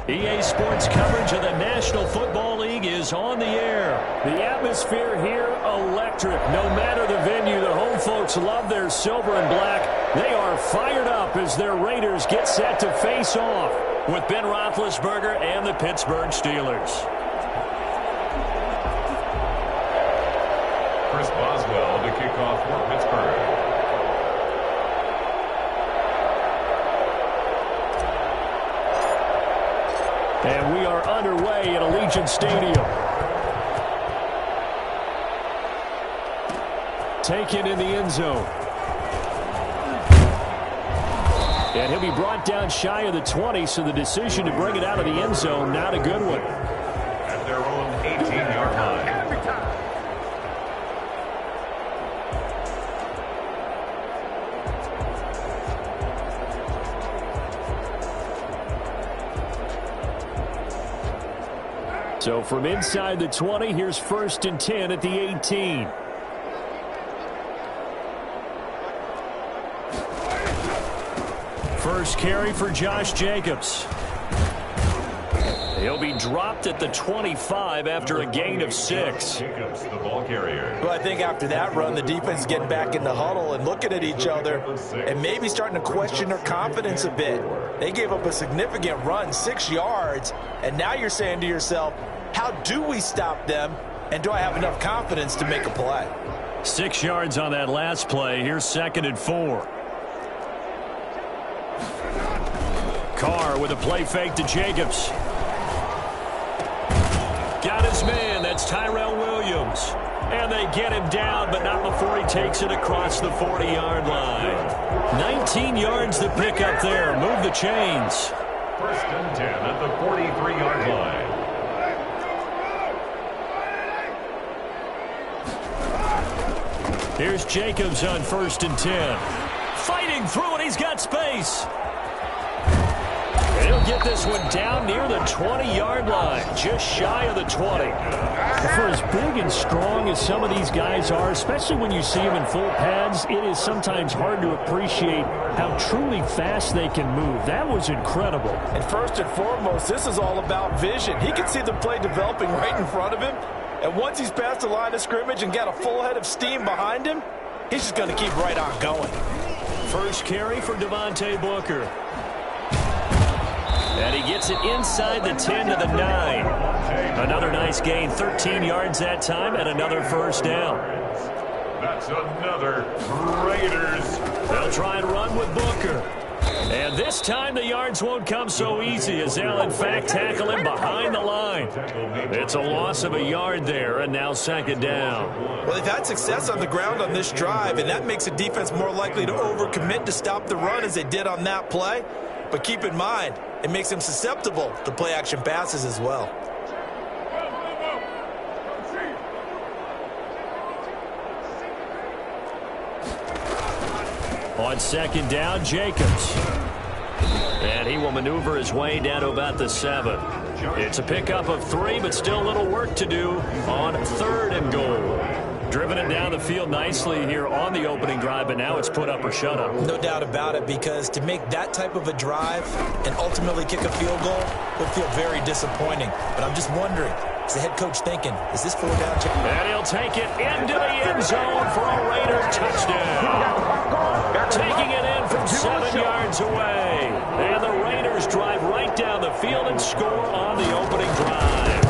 EA Sports coverage of the National Football League is on the air. The atmosphere here, electric. No matter the venue, the home folks love their silver and black. They are fired up as their Raiders get set to face off with Ben Roethlisberger and the Pittsburgh Steelers. Chris Boswell to kick off for Pittsburgh. And we are underway at Allegiant Stadium. Taken in the end zone. And he'll be brought down shy of the 20, so the decision to bring it out of the end zone, not a good one. At their own 18-yard line. So from inside the 20, here's 1st and 10 at the 18. First carry for Josh Jacobs. He'll be dropped at the 25 after a gain of 6. Jacobs, the ball carrier. Well, I think after that run, the defense is getting back in the huddle and looking at each other and maybe starting to question their confidence a bit. They gave up a significant run, 6 yards, and now you're saying to yourself, how do we stop them, and do I have enough confidence to make a play? 6 yards on that last play. Here's 2nd and 4. Carr with a play fake to Jacobs. Got his man. That's Tyrell Williams. And they get him down, but not before he takes it across the 40-yard line. 19 yards to pick up there. Move the chains. 1st and 10 at the 43-yard line. Here's Jacobs on 1st and 10. Fighting through it. He's got space. And he'll get this one down near the 20-yard line, just shy of the 20. For as big and strong as some of these guys are, especially when you see them in full pads, it is sometimes hard to appreciate how truly fast they can move. That was incredible. And first and foremost, this is all about vision. He can see the play developing right in front of him. And once he's past the line of scrimmage and got a full head of steam behind him, he's just going to keep right on going. First carry for Devontae Booker. And he gets it inside the 10 to the 9. Another nice gain, 13 yards that time, and another first down. That's another Raiders. They'll try and run with Booker. And this time the yards won't come so easy as they'll in fact tackle him behind the line. It's a loss of a yard there, and now 2nd down. Well, they've had success on the ground on this drive, and that makes a defense more likely to overcommit to stop the run as they did on that play. But keep in mind, it makes them susceptible to play-action passes as well. On 2nd down, Jacobs. And he will maneuver his way down to about the 7. It's a pickup of 3, but still a little work to do on 3rd and goal. Driven it down the field nicely here on the opening drive, but now it's put up or shut up. No doubt about it, because to make that type of a drive and ultimately kick a field goal will feel very disappointing. But I'm just wondering, is the head coach thinking, is this 4 down? And he'll take it into the end zone for a Raider touchdown. Taking it in from 7 yards away. And the Raiders drive right down the field and score on the opening drive.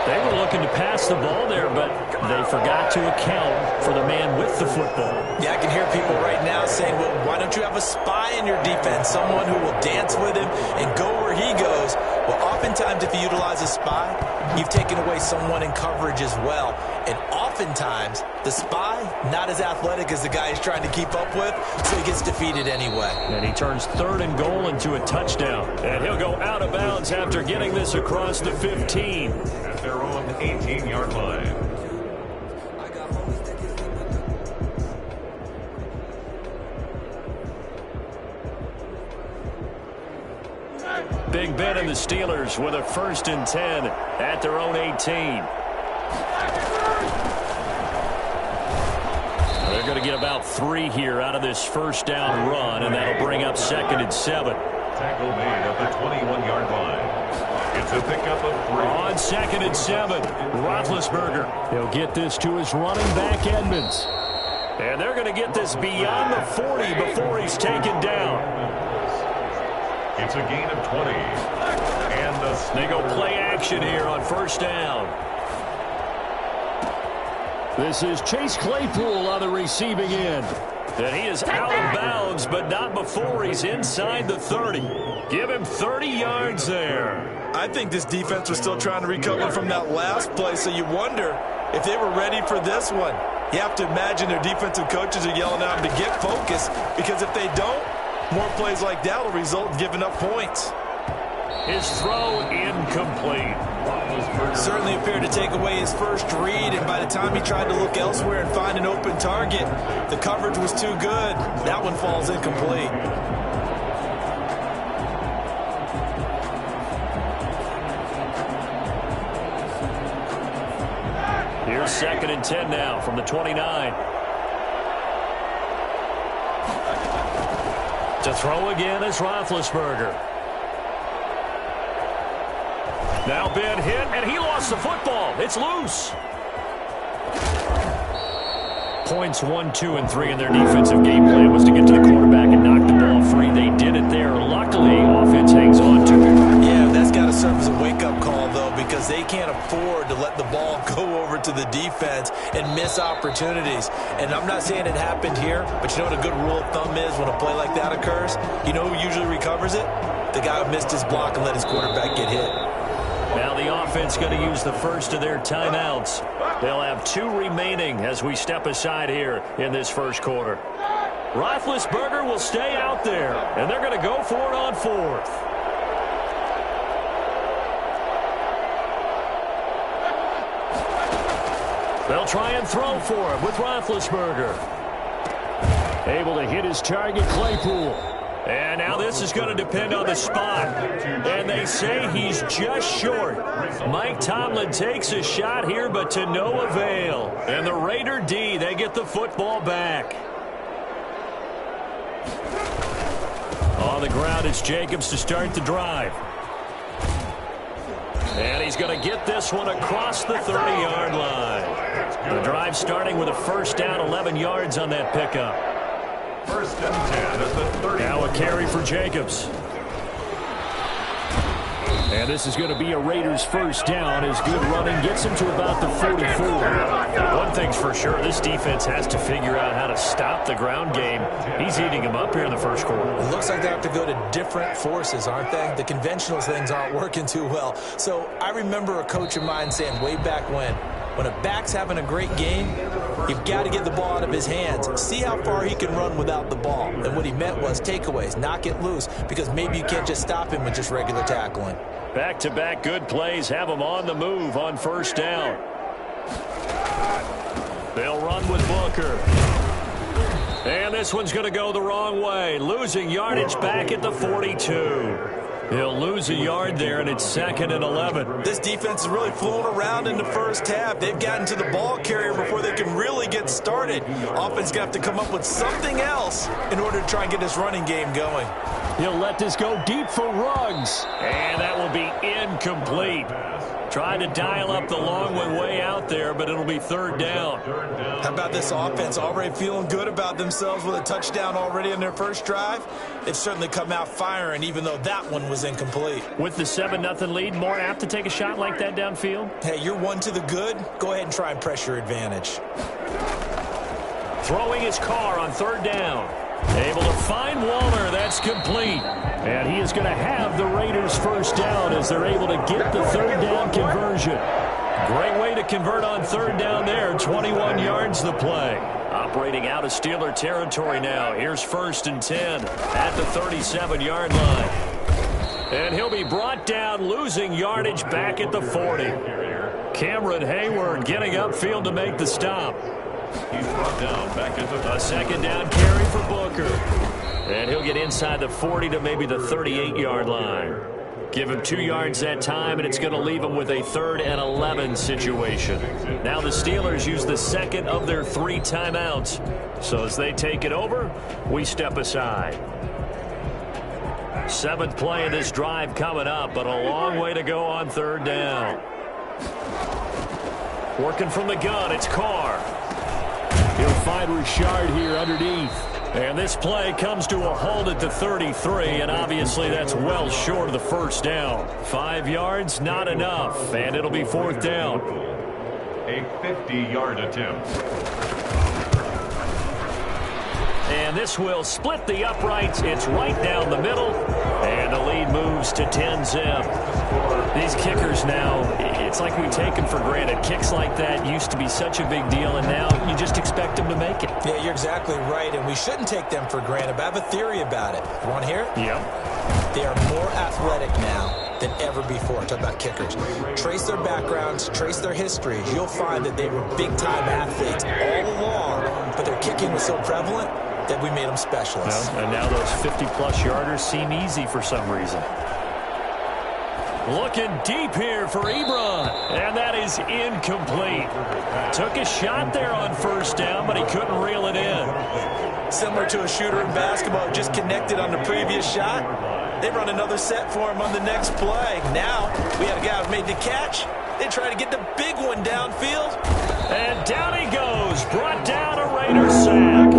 They were looking to pass the ball there, but they forgot to account for the man with the football. Yeah, I can hear people right now saying, well, why don't you have a spy in your defense, someone who will dance with him and go where he goes? Well, oftentimes if you utilize a spy, you've taken away someone in coverage as well. And oftentimes, the spy, not as athletic as the guy he's trying to keep up with, so he gets defeated anyway. And he turns 3rd and goal into a touchdown. And he'll go out of bounds after getting this across the 15. At their own 18-yard line. Big Ben and the Steelers with a 1st and 10 at their own 18. They're going to get about 3 here out of this first down run, and that'll bring up 2nd and 7. Tackle made at the 21-yard line. It's a pickup of 3. On 2nd and 7, Roethlisberger. He'll get this to his running back, Edmonds. And they're going to get this beyond the 40 before he's taken down. It's a gain of 20. And they go play action here on 1st down. This is Chase Claypool on the receiving end. And he is out of bounds, but not before he's inside the 30. Give him 30 yards there. I think this defense was still trying to recover from that last play, so you wonder if they were ready for this one. You have to imagine their defensive coaches are yelling at them to get focused, because if they don't, more plays like that will result in giving up points. His throw incomplete. Certainly appeared to take away his first read, and by the time he tried to look elsewhere and find an open target, the coverage was too good. That one falls incomplete. Here's 2nd and 10 now from the 29. To throw again is Roethlisberger. Now Ben hit, and he lost the football. It's loose. Points 1, 2, and 3 in their defensive game plan was to get to the quarterback and knock the ball free. They did it there. Luckily, offense hangs on to it. Yeah, that's got to serve as a wake-up call, though, because they can't afford to let the ball go over to the defense and miss opportunities. And I'm not saying it happened here, but you know what a good rule of thumb is when a play like that occurs? You know who usually recovers it? The guy who missed his block and let his quarterback get hit. Now the offense going to use the first of their timeouts. They'll have 2 remaining as we step aside here in this first quarter. Roethlisberger will stay out there, and they're going to go for it on 4th. They'll try and throw for him with Roethlisberger. Able to hit his target, Claypool. And now this is going to depend on the spot. And they say he's just short. Mike Tomlin takes a shot here, but to no avail. And the Raider D, they get the football back. On the ground, it's Jacobs to start the drive. And he's going to get this one across the 30-yard line. The drive starting with a 1st down, 11 yards on that pickup. 1st and 10 at the 30. Now a carry for Jacobs. And this is going to be a Raiders 1st down as good running gets him to about the 44. One thing's for sure, this defense has to figure out how to stop the ground game. He's eating him up here in the first quarter. It looks like they have to go to different forces, aren't they? The conventional things aren't working too well. So I remember a coach of mine saying way back when a back's having a great game, you've got to get the ball out of his hands. See how far he can run without the ball. And what he meant was takeaways, knock it loose, because maybe you can't just stop him with just regular tackling. Back-to-back good plays have him on the move on 1st down. They'll run with Booker. And this one's going to go the wrong way. Losing yardage back at the 42. He'll lose a yard there, and it's 2nd and 11. This defense is really flown around in the first half. They've gotten to the ball carrier before they can really get started. Offense going to have to come up with something else in order to try and get this running game going. He'll let this go deep for Ruggs. And that will be incomplete. Tried to dial up the long one way out there, but it'll be 3rd down. How about this offense already feeling good about themselves with a touchdown already in their first drive? They've certainly come out firing, even though that one was incomplete. With the 7-0 lead, more apt to take a shot like that downfield? Hey, you're one to the good. Go ahead and try and press your advantage. Throwing his car on 3rd down. Able to find Waller. That's complete. And he is going to have the Raiders 1st down as they're able to get the 3rd down conversion. Great way to convert on 3rd down there. 21 yards the play. Operating out of Steeler territory now. Here's 1st and 10 at the 37-yard line. And he'll be brought down, losing yardage back at the 40. Cameron Hayward getting upfield to make the stop. He's brought down back at the... A 2nd down carry for Booker. And he'll get inside the 40 to maybe the 38-yard line. Give him 2 yards that time, and it's going to leave him with a 3rd and 11 situation. Now the Steelers use the 2nd of their 3 timeouts. So as they take it over, we step aside. Seventh play of this drive coming up, but a long way to go on third down. Working from the gun, it's Carr. He'll find Richard here underneath. And this play comes to a halt at the 33, and obviously that's well short of the first down. 5 yards, not enough, and it'll be fourth down. A 50-yard attempt. And this will split the uprights. It's right down the middle, and the lead moves to 10-zip. These kickers now, it's like we take them for granted. Kicks like that used to be such a big deal, and now you just expect them to make it. Yeah, you're exactly right, and we shouldn't take them for granted, but I have a theory about it. You want to hear it? Yeah. They are more athletic now than ever before. Talk about kickers. Trace their backgrounds, trace their histories. You'll find that they were big-time athletes all along, but their kicking was so prevalent that we made them specialists. Well, and now those 50-plus yarders seem easy for some reason. Looking deep here for Ebron, and that is incomplete. Took a shot there on first down, but he couldn't reel it in. Similar to a shooter in basketball who just connected on the previous shot. They run another set for him on the next play. Now, we had a guy who made the catch. They try to get the big one downfield. And down he goes, brought down a Raider sack.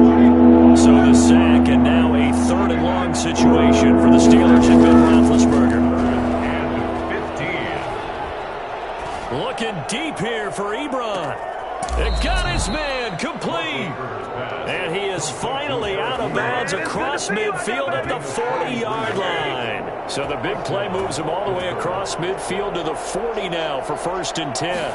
So the sack, and now a third and long situation for the Steelers and Ben Roethlisberger. Looking deep here for Ebron. It got his man complete. And he is finally out of bounds across midfield at the 40-yard line. So the big play moves him all the way across midfield to the 40 now for 1st and 10.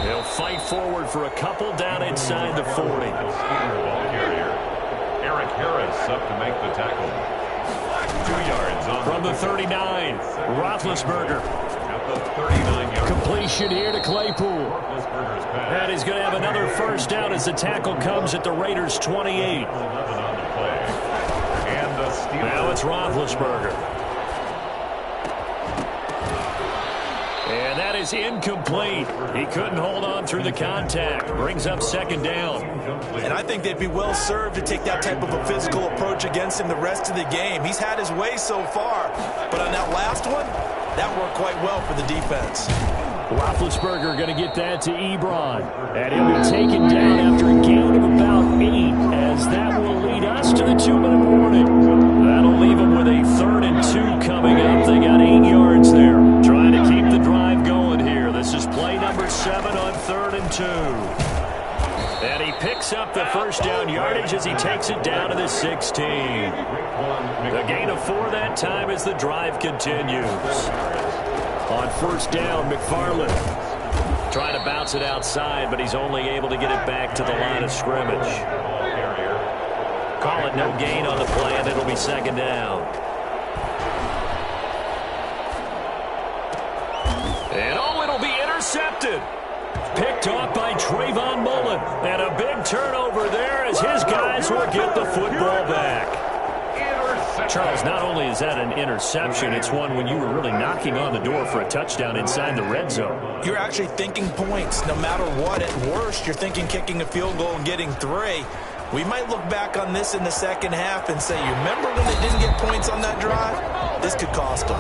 He'll fight forward for a couple down inside the 40. Eric Harris up to make the tackle. 2 yards on from the 39. Roethlisberger. At the 39-yard. Completion here to Claypool. And he's going to have another first down as the tackle comes at the Raiders' 28. 11 on the play. And the Steelers. Now it's Roethlisberger. And that is incomplete. He couldn't hold on through the contact. Brings up second down. And I think they'd be well served to take that type of a physical approach against him the rest of the game. He's had his way so far. But on that last one, that worked quite well for the defense. Roethlisberger going to get that to Ebron. And he'll be taken down after a gain of about 8, as that will lead us to the 2-minute warning. That'll leave them with a 3rd and 2 coming up. They got 8 yards there. Trying to keep the drive going here. This is play number 7 on 3rd and 2. And he picks up the first down yardage as he takes it down to the 16. The gain of 4 that time as the drive continues. On first down, McFarland trying to bounce it outside, but he's only able to get it back to the line of scrimmage. Call it no gain on the play, and it'll be second down. And oh, it'll be intercepted. Picked off by Trayvon Mullen. And a big turnover there as his guys will get the football back. Charles, not only is that an interception, it's one when you were really knocking on the door for a touchdown inside the red zone. You're actually thinking points. No matter what, at worst, you're thinking kicking a field goal and getting 3. We might look back on this in the second half and say, you remember when they didn't get points on that drive? This could cost them.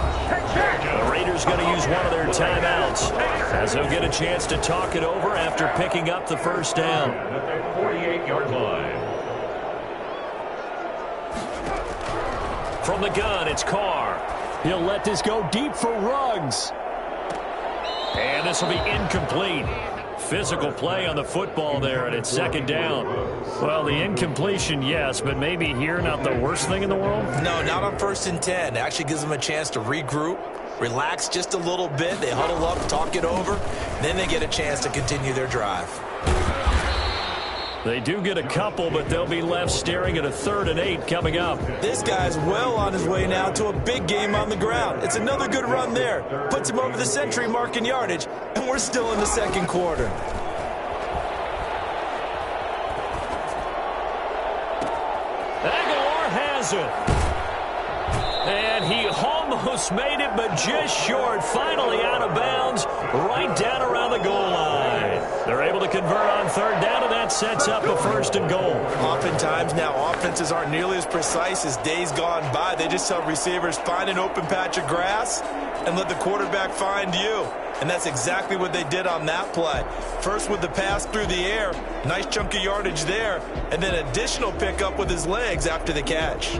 The Raiders going to use one of their timeouts as they'll get a chance to talk it over after picking up the first down. At the 48-yard line. From the gun, it's Carr. He'll let this go deep for Ruggs. And this will be incomplete. Physical play on the football there, and it's second down. Well, the incompletion, yes, but maybe here not the worst thing in the world? No, not on 1st and 10. It actually gives them a chance to regroup, relax just a little bit. They huddle up, talk it over. Then they get a chance to continue their drive. They do get a couple, but they'll be left staring at a 3rd and 8 coming up. This guy's well on his way now to a big game on the ground. It's another good run there. Puts him over the century mark in yardage, and we're still in the second quarter. Aguilar has it. And he almost made it, but just short. Finally out of bounds, right down around the goal line. They're able to convert on third down, and that sets up a first and goal. Oftentimes now, offenses aren't nearly as precise as days gone by. They just tell receivers, find an open patch of grass and let the quarterback find you. And that's exactly what they did on that play. First with the pass through the air, nice chunk of yardage there, and then additional pickup with his legs after the catch.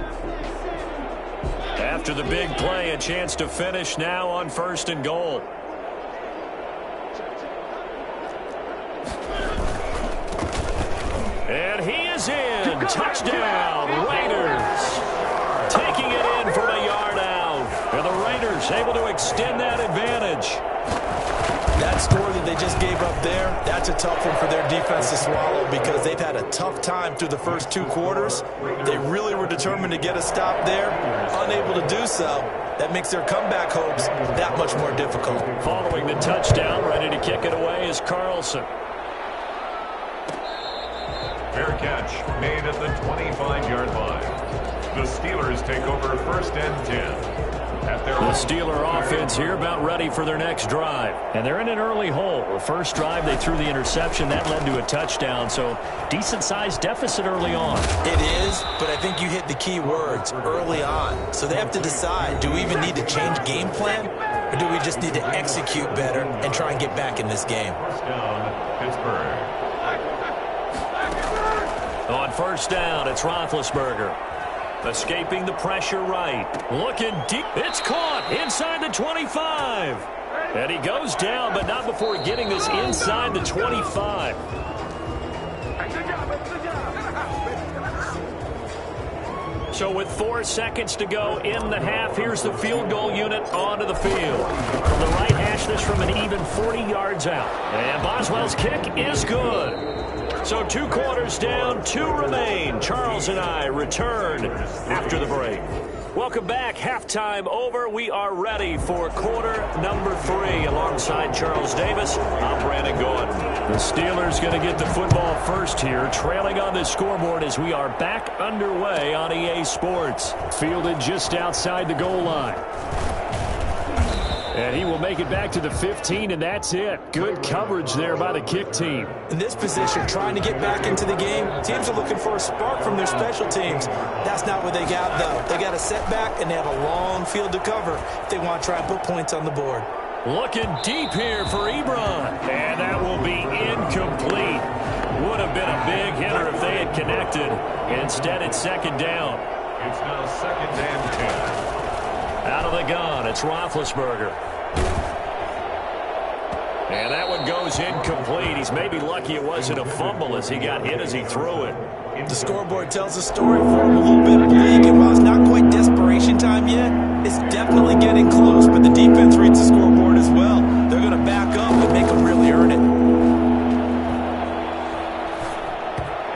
After the big play, a chance to finish now on first and goal. And he is in. Touchdown, Raiders. Taking it in from a yard out. And the Raiders able to extend that advantage. That score that they just gave up there, that's a tough one for their defense to swallow because they've had a tough time through the first two quarters. They really were determined to get a stop there, unable to do so. That makes their comeback hopes that much more difficult. Following the touchdown, ready to kick it away is Carlson. Fair catch made at the 25-yard line. The Steelers take over first and 10. The Steeler offense here about ready for their next drive. And they're in an early hole. The first drive, they threw the interception. That led to a touchdown, so decent-sized deficit early on. It is, but I think you hit the key words, early on. So they have to decide, do we even need to change game plan, or do we just need to execute better and try and get back in this game? First down, Pittsburgh. On first down, it's Roethlisberger. Escaping the pressure right. Looking deep. It's caught inside the 25. And he goes down, but not before getting this inside the 25. So with 4 seconds to go in the half, here's the field goal unit onto the field. From the right hash, this from an even 40 yards out. And Boswell's kick is good. So 2 quarters down, 2 remain. Charles and I return after the break. Welcome back. Halftime over. We are ready for quarter number 3. Alongside Charles Davis, I'm Brandon Gaudin. The Steelers going to get the football first here, trailing on the scoreboard as we are back underway on EA Sports. Fielded just outside the goal line. And he will make it back to the 15, and that's it. Good coverage there by the kick team. In this position, trying to get back into the game, teams are looking for a spark from their special teams. That's not what they got, though. They got a setback, and they have a long field to cover if they want to try and put points on the board. Looking deep here for Ebron. And that will be incomplete. Would have been a big hitter if they had connected. Instead, it's second down. It's now second and 10. Out of the gun, it's Roethlisberger. And that one goes incomplete. He's maybe lucky it wasn't a fumble as he got hit as he threw it. The scoreboard tells a story for a little bit of league, and while it's not quite desperation time yet, it's definitely getting close, but the defense reads the scoreboard as well. They're going to back up and make them really earn it.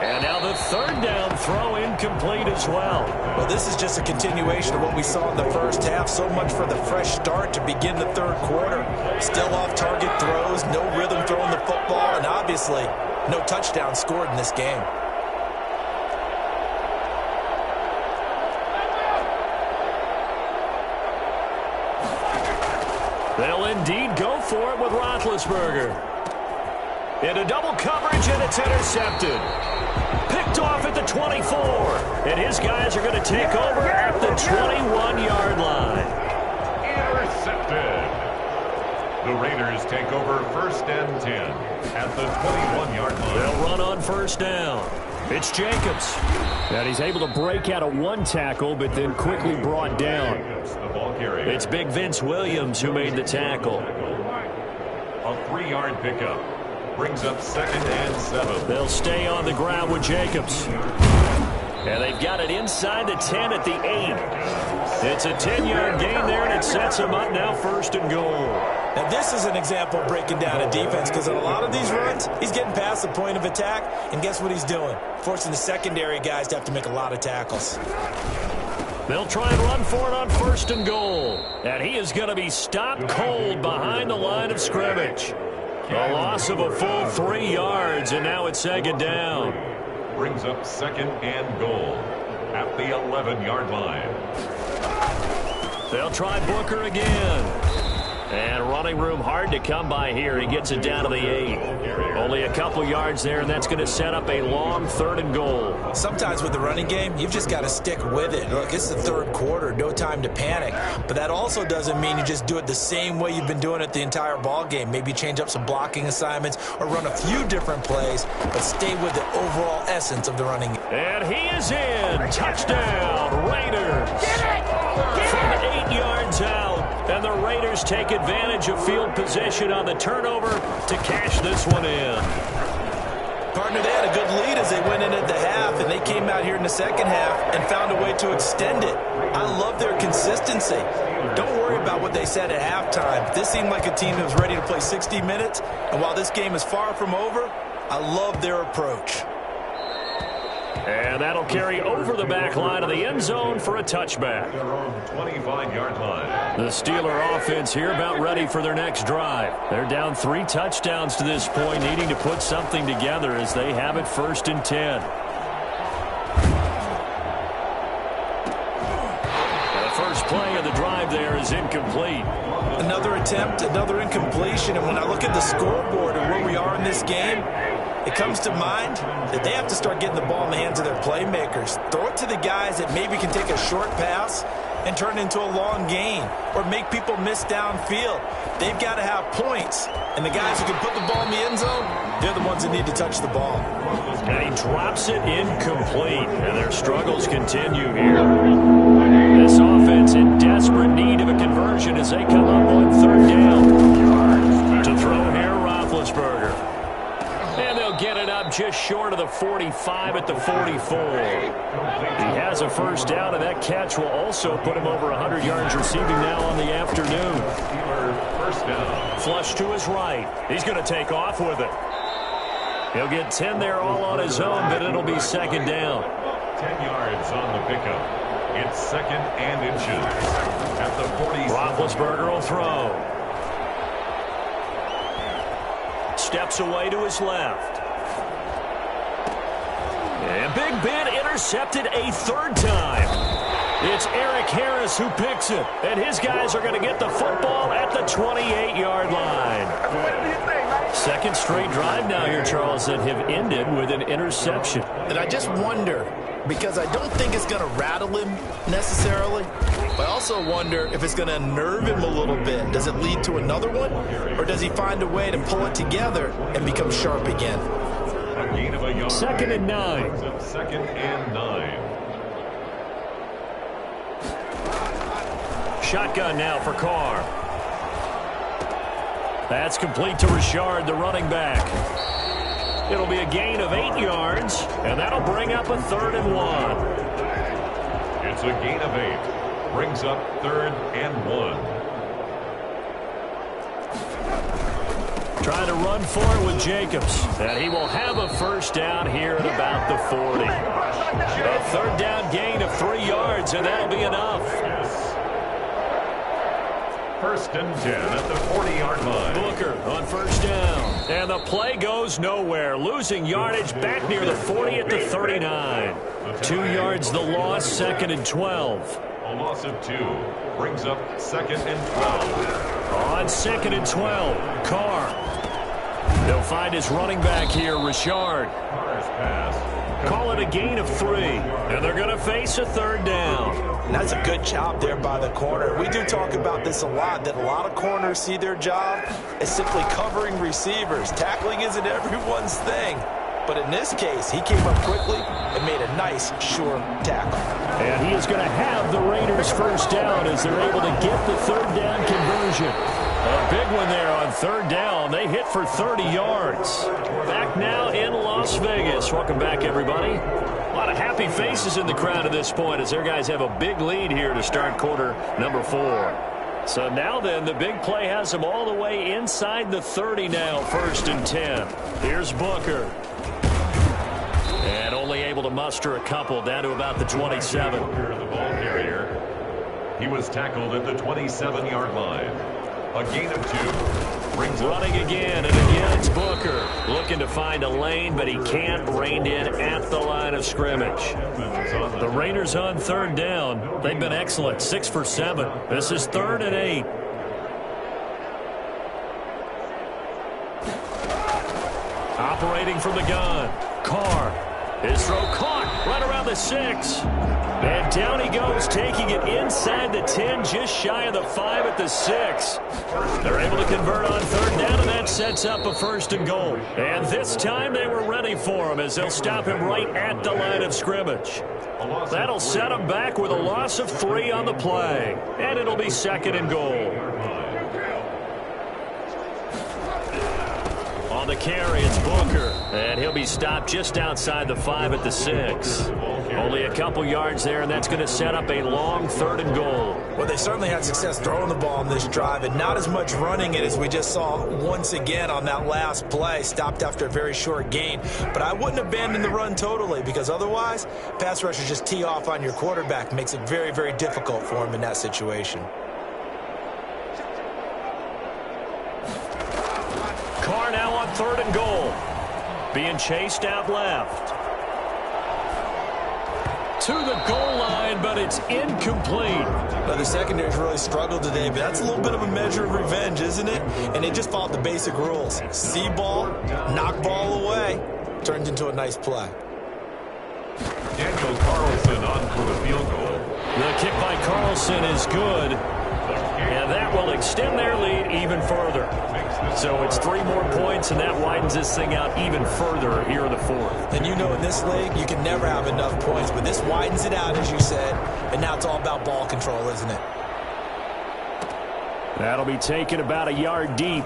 And now the third down throw incomplete as well. Well, this is just a continuation of what we saw in the first half. So much for the fresh start to begin the third quarter. Still off-target throws, no rhythm throwing the football, and obviously no touchdown scored in this game. They'll indeed go for it with Roethlisberger. Into double coverage, and it's intercepted. Picked off at the 24. And his guys are going to take over at the 21-yard line. Intercepted. The Raiders take over first and 10 at the 21-yard line. They'll run on first down. It's Jacobs. And he's able to break out of one tackle, but then quickly brought down. The ball carrier. It's big Vince Williams who made the tackle. A 3-yard pickup. Brings up second and 7. They'll stay on the ground with Jacobs. And they've got it inside the 10 at the 8. It's a 10-yard gain there, and it sets them up now first and goal. Now, this is an example of breaking down a defense, because in a lot of these runs, he's getting past the point of attack, and guess what he's doing? Forcing the secondary guys to have to make a lot of tackles. They'll try and run for it on first and goal. And he is going to be stopped cold behind the line of scrimmage. A loss of a full 3 yards, and now it's second down. Brings up second and goal at the 11-yard line. They'll try Booker again. And running room hard to come by here. He gets it down to the 8. Only a couple yards there, and that's going to set up a long 3rd and goal. Sometimes with the running game, you've just got to stick with it. Look, it's the 3rd quarter, no time to panic. But that also doesn't mean you just do it the same way you've been doing it the entire ball game. Maybe change up some blocking assignments or run a few different plays, but stay with the overall essence of the running game. And he is in. Touchdown, Raiders. From 8 yards out. And the Raiders take advantage of field position on the turnover to cash this one in. Partner, they had a good lead as they went in at the half, and they came out here in the second half and found a way to extend it. I love their consistency. Don't worry about what they said at halftime. This seemed like a team that was ready to play 60 minutes, and while this game is far from over, I love their approach. And that'll carry over the back line of the end zone for a touchback. 25-yard line. The Steeler offense here about ready for their next drive. They're down 3 touchdowns to this point, needing to put something together as they have it 1st and 10. The first play of the drive there is incomplete. Another attempt, another incompletion, and when I look at the scoreboard and where we are in this game, it comes to mind that they have to start getting the ball in the hands of their playmakers. Throw it to the guys that maybe can take a short pass and turn it into a long gain or make people miss downfield. They've got to have points, and the guys who can put the ball in the end zone, they're the ones that need to touch the ball. And he drops it incomplete, and their struggles continue here. This offense in desperate need of a conversion as they come up on 3rd down. To throw here, Roethlisberger. And they'll get it up just short of the 45 at the 44. He has a 1st down, and that catch will also put him over 100 yards receiving now on the afternoon. 1st down. Flush to his right. He's going to take off with it. He'll get 10 there all on his own, but it'll be 2nd down. 10 yards on the pickup. It's 2nd and inches. At the 40. Roethlisberger will throw. Steps away to his left. And Big Ben intercepted a 3rd time. It's Eric Harris who picks it. And his guys are going to get the football at the 28-yard line. 2nd straight drive now here, Charles, that have ended with an interception. And I just wonder, because I don't think it's going to rattle him necessarily, but I also wonder if it's going to unnerve him a little bit. Does it lead to another one, or does he find a way to pull it together and become sharp again? A gain of a yard. 2nd and 9. 2nd and 9. Shotgun now for Carr. That's complete to Richard, the running back. It'll be a gain of 8 yards, and that'll bring up a 3rd and 1. It's a gain of 8. Brings up 3rd and 1. Trying to run for it with Jacobs. And he will have a 1st down here at about the 40. A 3rd down gain of 3 yards, and that'll be enough. 1st and 10 at the 40-yard line. Booker on 1st down. And the play goes nowhere. Losing yardage back near the 40 at the 39. 2 yards the loss, 2nd and 12. A loss of 2. Brings up 2nd and 12. On 2nd and 12, Carr. They'll find his running back here, Richard. Carr's pass. Call it a gain of 3. And they're going to face a 3rd down. And that's a good job there by the corner. We do talk about this a lot, that a lot of corners see their job as simply covering receivers. Tackling isn't everyone's thing. But in this case, he came up quickly and made a nice, sure tackle. And he is going to have the Raiders 1st down as they're able to get the 3rd down conversion. A big one there on 3rd down. They hit for 30 yards. Back now in Las Vegas. Welcome back, everybody. A lot of happy faces in the crowd at this point as their guys have a big lead here to start quarter number 4. So now then, the big play has them all the way inside the 30 now, 1st and 10. Here's Booker. And only able to muster a couple down to about the 27. The ball carrier. He was tackled at the 27-yard line. A gain of 2. Brings running again, and again it's Booker. Looking to find a lane, but he can't. Reined in at the line of scrimmage. The Raiders on third down. They've been excellent, 6 for 7. This is 3rd and 8. Operating from the gun. Carr. His throw caught right around the 6. And down he goes, taking it inside the 10, just shy of the 5 at the 6. They're able to convert on third down, and that sets up a 1st and goal. And this time they were ready for him as they'll stop him right at the line of scrimmage. That'll set him back with a loss of 3 on the play. And it'll be 2nd and goal. On the carry, it's Booker. And he'll be stopped just outside the 5 at the 6. Only a couple yards there, and that's going to set up a long 3rd and goal. Well, they certainly had success throwing the ball on this drive, and not as much running it as we just saw once again on that last play. Stopped after a very short gain. But I wouldn't abandon the run totally, because otherwise, pass rushers just tee off on your quarterback. Makes it very, very difficult for him in that situation. Carr now on 3rd and goal. Being chased out left. To the goal line, but it's incomplete. Now, the secondary's really struggled today, but that's a little bit of a measure of revenge, isn't it? And they just followed the basic rules. See ball, knock ball away. Turns into a nice play. Daniel Carlson on for the field goal. The kick by Carlson is good. And that will extend their lead even further. So it's 3 more points, and that widens this thing out even further here in the 4th. And you know in this league, you can never have enough points, but this widens it out, as you said, and now it's all about ball control, isn't it? That'll be taken about a yard deep.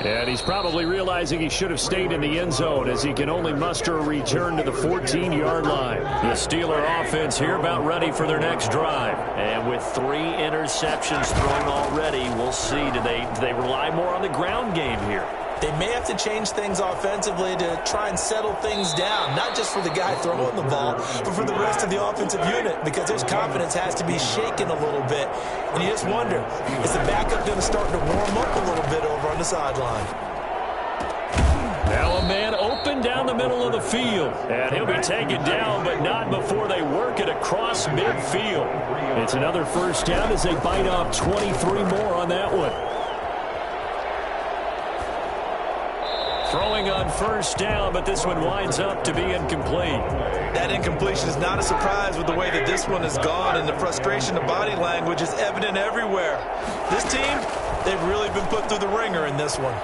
And he's probably realizing he should have stayed in the end zone as he can only muster a return to the 14-yard line. The Steeler offense here about ready for their next drive. And with 3 interceptions thrown already, we'll see. Do they rely more on the ground game here? They may have to change things offensively to try and settle things down, not just for the guy throwing the ball, but for the rest of the offensive unit, because their confidence has to be shaken a little bit. And you just wonder, is the backup going to start to warm up a little bit over on the sideline? Now a man open down the middle of the field. And he'll be taken down, but not before they work it across midfield. It's another 1st down as they bite off 23 more on that one. Throwing on 1st down, but this one winds up to be incomplete. That incompletion is not a surprise with the way that this one has gone, and the frustration of body language is evident everywhere. This team, they've really been put through the ringer in this one.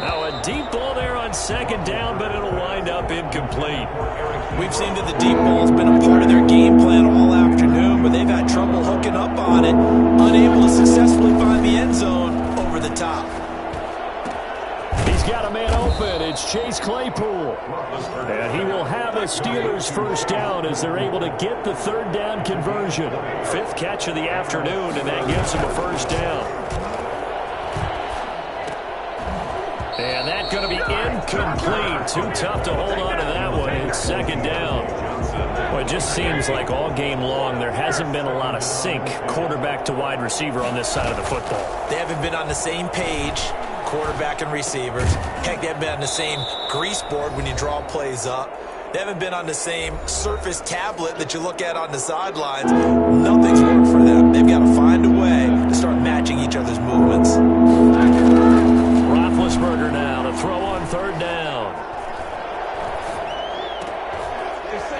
Now a deep ball there on 2nd down, but it'll wind up incomplete. We've seen that the deep ball's been a part of their game plan all afternoon, but they've had trouble hooking up on it, unable to successfully find the end zone over the top. He's got a man open. It's Chase Claypool. And he will have a Steelers 1st down as they're able to get the 3rd down conversion. 5th catch of the afternoon, and that gives him a 1st down. And that's going to be incomplete. Too tough to hold on to that one. It's 2nd down. Well, it just seems like all game long there hasn't been a lot of sync quarterback to wide receiver on this side of the football. They haven't been on the same page, quarterback and receivers. Heck, they haven't been on the same grease board when you draw plays up. They haven't been on the same Surface tablet that you look at on the sidelines. Nothing's worked for them. They've got to find a way to start matching each other's movements. Roethlisberger now to throw on 3rd down.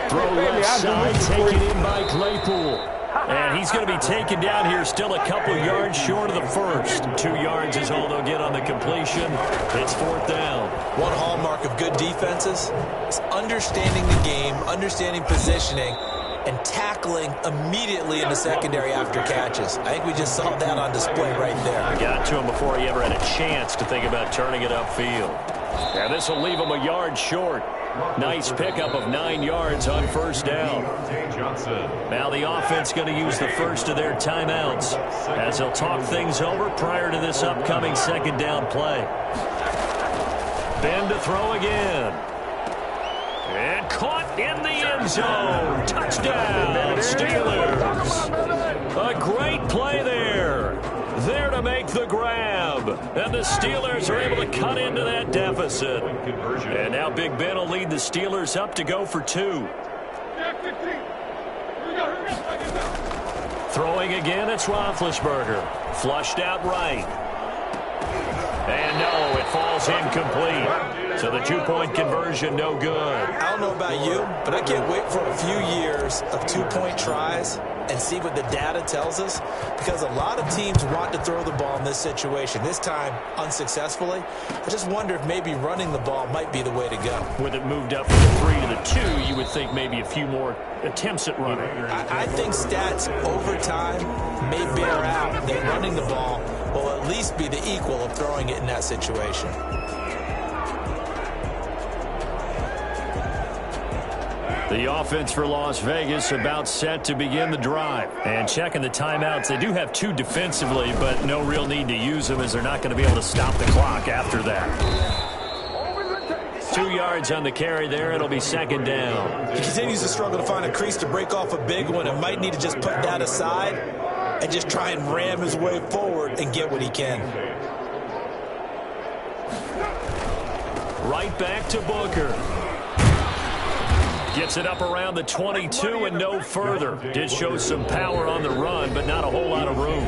Throw left side, taken in by Claypool. And he's going to be taken down here, still a couple yards short of the 1st. 2 yards is all they'll get on the completion. It's 4th down. One hallmark of good defenses is understanding the game, understanding positioning, and tackling immediately in the secondary after catches. I think we just saw that on display right there. I got to him before he ever had a chance to think about turning it upfield. And this will leave him a yard short. Nice pickup of 9 yards on 1st down. Now the offense going to use the first of their timeouts as they'll talk things over prior to this upcoming 2nd down play. Ben to throw again. And caught in the end zone. Touchdown, Steelers. A great play there. There to make the grab. And the Steelers are able to cut into that deficit. And now Big Ben will lead the Steelers up to go for 2. Throwing again, it's Roethlisberger. Flushed out right. And no, it falls incomplete. So the 2-point conversion, no good. I don't know about you, but I can't wait for a few years of 2-point tries and see what the data tells us, because a lot of teams want to throw the ball in this situation, this time unsuccessfully. I just wonder if maybe running the ball might be the way to go. With it moved up from the 3 to the 2, you would think maybe a few more attempts at running. I think stats over time may bear out that running the ball will at least be the equal of throwing it in that situation. The offense for Las Vegas about set to begin the drive. And checking the timeouts, they do have 2 defensively, but no real need to use them as they're not going to be able to stop the clock after that. 2 yards on the carry there. It'll be 2nd down. He continues to struggle to find a crease to break off a big one and might need to just put that aside and just try and ram his way forward and get what he can. Right back to Booker. Gets it up around the 22 and no further. Did show some power on the run, but not a whole lot of room.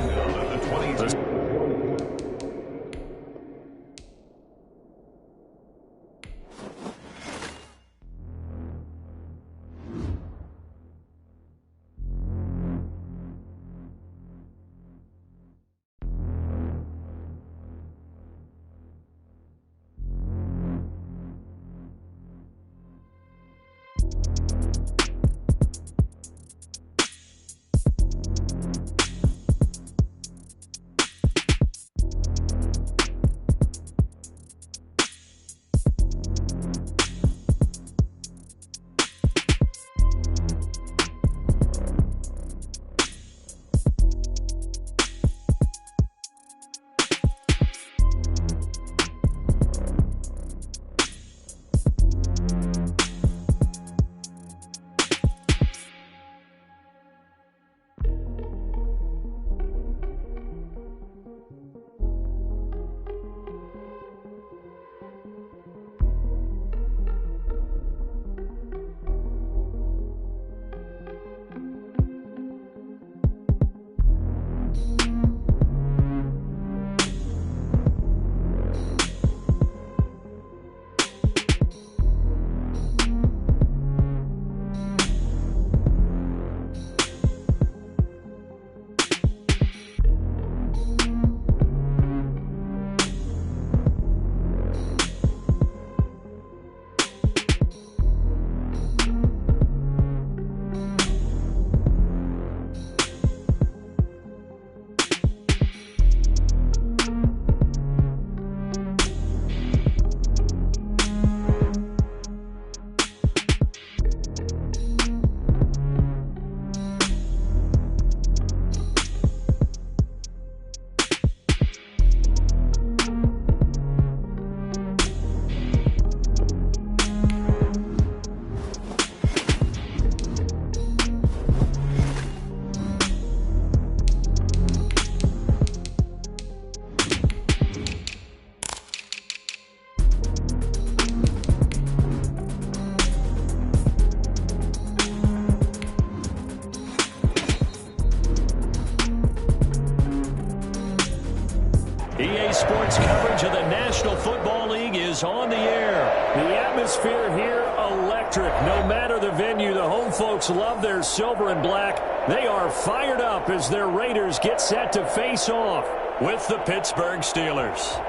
EA Sports coverage of the National Football League is on the air. The atmosphere here, electric. No matter the venue, the home folks love their silver and black. They are fired up as their Raiders get set to face off with the Pittsburgh Steelers.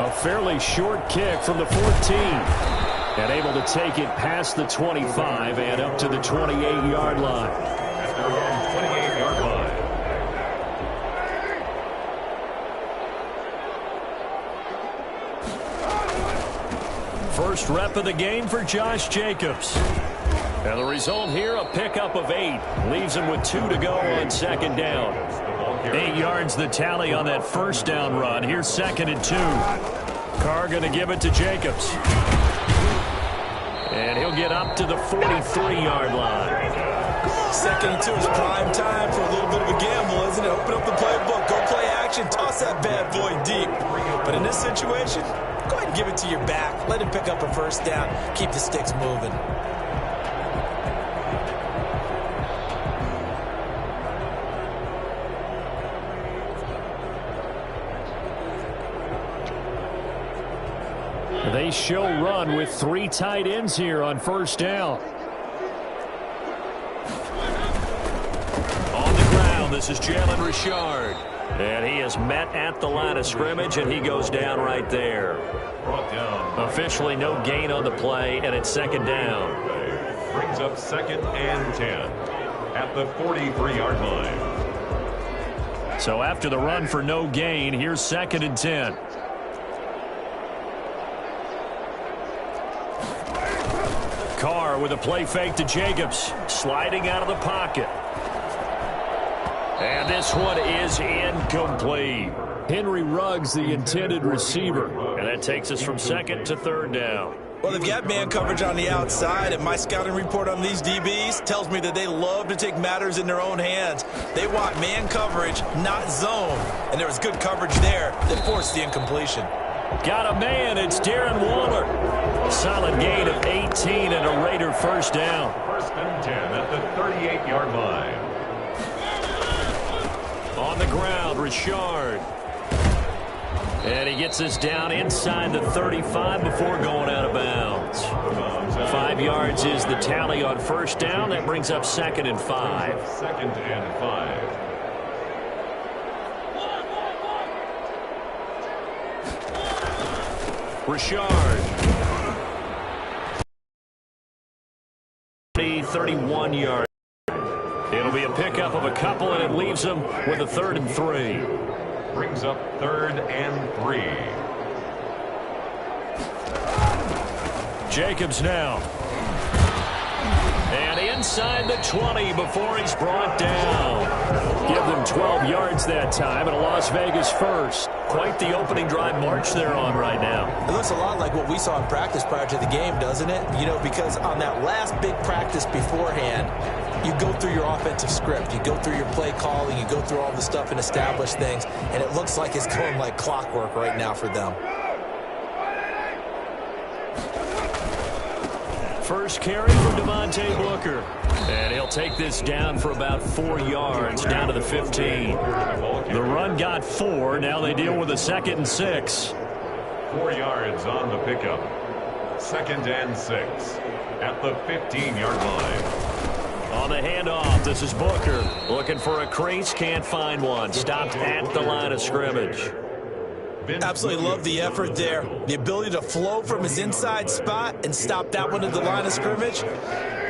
A fairly short kick from the 14. And able to take it past the 25 and up to the 28-yard line. At their own 28-yard line. first rep of the game for Josh Jacobs. And the result here, a pickup of 8. Leaves him with 2 to go on second down. 8 yards the tally on that first down run. Here's 2nd and 2. Carr going to give it to Jacobs. And he'll get up to the 43-yard line. 2nd and 2 is prime time for a little bit of a gamble, isn't it? Open up the playbook, go play action, toss that bad boy deep. But in this situation, go ahead and give it to your back. Let him pick up a first down. Keep the sticks moving. They show run with 3 tight ends here on first down. On the ground, this is Jalen Richard. And he is met at the line of scrimmage, and he goes down right there. Brought down. Officially no gain on the play, and it's 2nd down. Brings up 2nd and 10 at the 43-yard line. So after the run for no gain, here's 2nd and 10. Carr with a play fake to Jacobs, sliding out of the pocket. And this one is incomplete. Henry Ruggs, the intended receiver. And that takes us from 2nd to 3rd down. Well, they've got man coverage on the outside, and my scouting report on these DBs tells me that they love to take matters in their own hands. They want man coverage, not zone. And there was good coverage there that forced the incompletion. Got a man, it's Darren Waller. A solid gain of 18 and a Raider first down. 1st and 10 at the 38-yard line. On the ground, Richard. And he gets this down inside the 35 before going out of bounds. 5 yards is the tally on first down. That brings up 2nd and 5. 2nd and 5. Richard. 31 yards. It'll be a pickup of a couple, and it leaves them with a 3rd and 3. Brings up 3rd and 3. Jacobs now. And inside the 20 before he's brought down. Give them 12 yards that time, and a Las Vegas first. Quite the opening drive march they're on right now. It looks a lot like what we saw in practice prior to the game, doesn't it? You know, because on that last big practice beforehand, you go through your offensive script. You go through your play calling. You go through all the stuff and establish things. And it looks like it's going like clockwork right now for them. First carry from Devontae Booker. And he'll take this down for about 4 yards, down to the 15. The run got 4. Now they deal with a 2nd and 6. 4 yards on the pickup. 2nd and 6 at the 15-yard line. On the handoff, this is Booker. Looking for a crease, can't find one. Stopped at the line of scrimmage. Absolutely love the effort there. The ability to flow from his inside spot and stop that one at the line of scrimmage.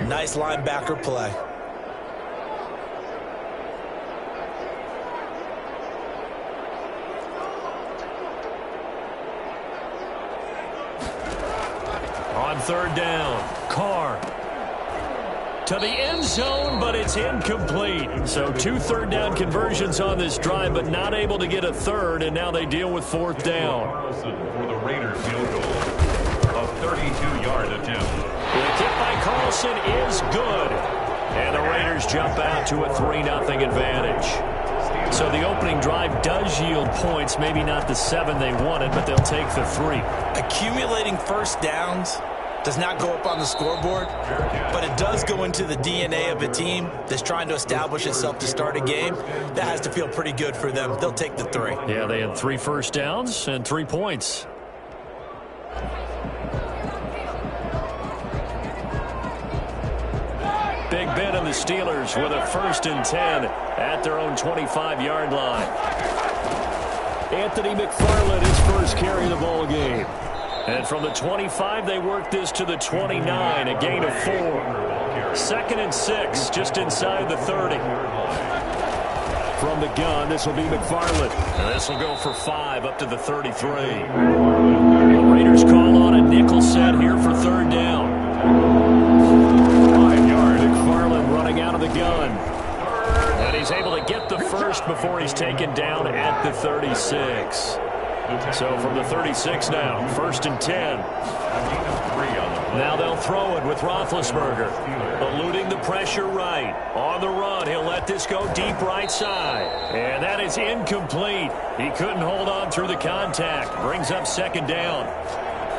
Nice linebacker play. On 3rd down, Carr. To the end zone, but it's incomplete. So 2 3rd down conversions on this drive, but not able to get a 3rd, and now they deal with 4th down. Carlson for the Raiders field goal. A 32-yard attempt. The kick by Carlson is good. And the Raiders jump out to a 3-0 advantage. So the opening drive does yield points, maybe not the 7 they wanted, but they'll take the 3. Accumulating first downs does not go up on the scoreboard, but it does go into the DNA of a team that's trying to establish itself to start a game. That has to feel pretty good for them. They'll take the 3. Yeah, they had 3 first downs and 3 points. Big Ben and the Steelers with a 1st and 10 at their own 25-yard line. Anthony McFarland, his first carry of the ball game. And from the 25, they work this to the 29, a gain of 4. 2nd and 6, just inside the 30. From the gun, this will be McFarland. And this will go for 5 up to the 33. The Raiders call on a nickel set here for before he's taken down at the 36. So from the 36 now, 1st and 10. Now they'll throw it with Roethlisberger. Eluding the pressure right. On the run, he'll let this go deep right side. And that is incomplete. He couldn't hold on through the contact. Brings up 2nd down.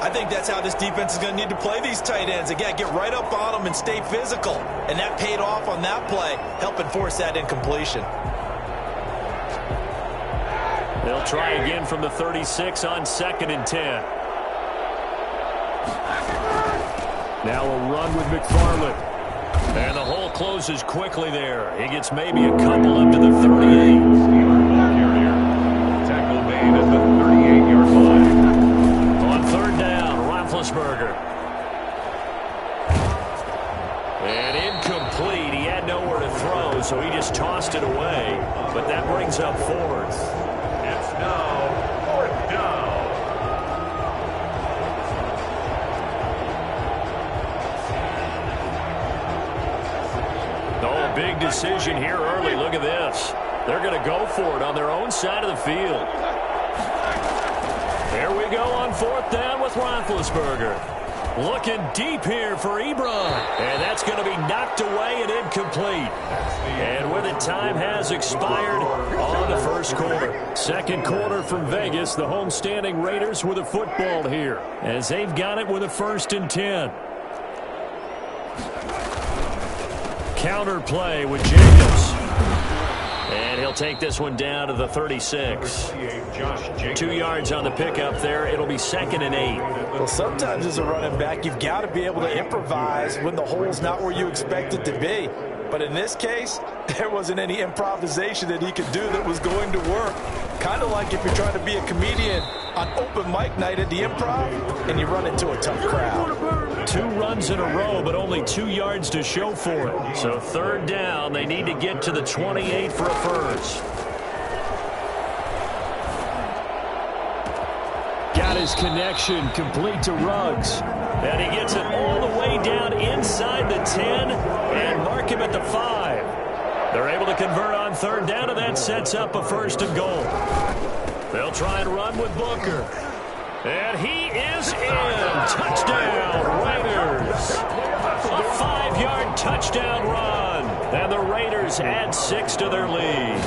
I think that's how this defense is going to need to play these tight ends. Again, get right up on them and stay physical. And that paid off on that play, helping force that incompletion. They'll try again from the 36 on 2nd and 10. Now a run with McFarland. And the hole closes quickly there. He gets maybe a couple up to the 38. Tackle made at the 38-yard line. On 3rd down, Roethlisberger. And incomplete. He had nowhere to throw, so he just tossed it away. But that brings up 4th. It's now 4th down. Oh, big decision here early. Look at this. They're going to go for it on their own side of the field. There we go on 4th down with Roethlisberger. Looking deep here for Ebron. And that's going to be knocked away and incomplete. And with it, time has expired on the 1st quarter. 2nd quarter from Vegas. The homestanding Raiders with a football here, as they've got it with a 1st and 10. Counter play with Jacobs. And he'll take this one down to the 36. 2 yards on the pickup there. It'll be 2nd and 8. Well, sometimes as a running back, you've got to be able to improvise when the hole's not where you expect it to be. But in this case, there wasn't any improvisation that he could do that was going to work. Kind of like if you're trying to be a comedian on open mic night at the Improv and you run into a tough crowd. 2 runs in a row, but only 2 yards to show for it. So 3rd down, they need to get to the 28 for a first. Got his connection complete to Ruggs. And he gets it all the way down inside the 10 and mark him at the 5. They're able to convert on 3rd down, and that sets up a 1st and goal. They'll try and run with Booker. And he is in. Touchdown, Raiders. A 5-yard touchdown run. And the Raiders add 6 to their lead.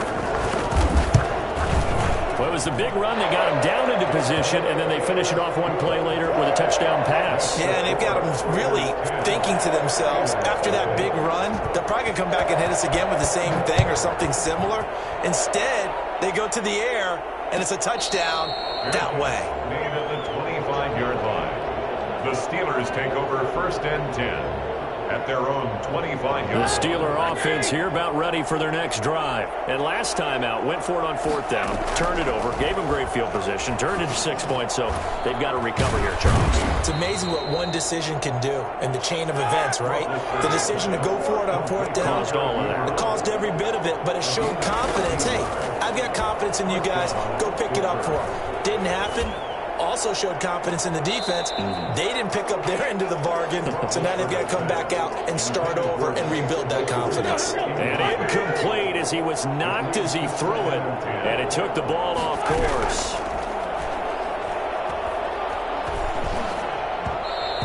Well, it was the big run that got them down into position, and then they finish it off one play later with a touchdown pass. Yeah, and they've got them really thinking to themselves, after that big run, they're probably going to come back and hit us again with the same thing or something similar. Instead, they go to the air, and it's a touchdown that way. Made at the 25-yard line. The Steelers take over 1st and 10 at their own 25-yard line. The Steeler offense here about ready for their next drive. And last time out, went for it on 4th down, turned it over, gave them great field position, turned it to 6 points, so they've got to recover here, Charles. It's amazing what one decision can do in the chain of events, right? The decision to go for it on 4th down. Caused all of that. It caused every bit of it, but it showed confidence. Hey, I've got confidence in you guys. Go pick it up for them. Didn't happen. Also showed confidence in the defense. They didn't pick up their end of the bargain, so now they've got to come back out and start over and rebuild that confidence. And incomplete as he was knocked as he threw it, and it took the ball off course.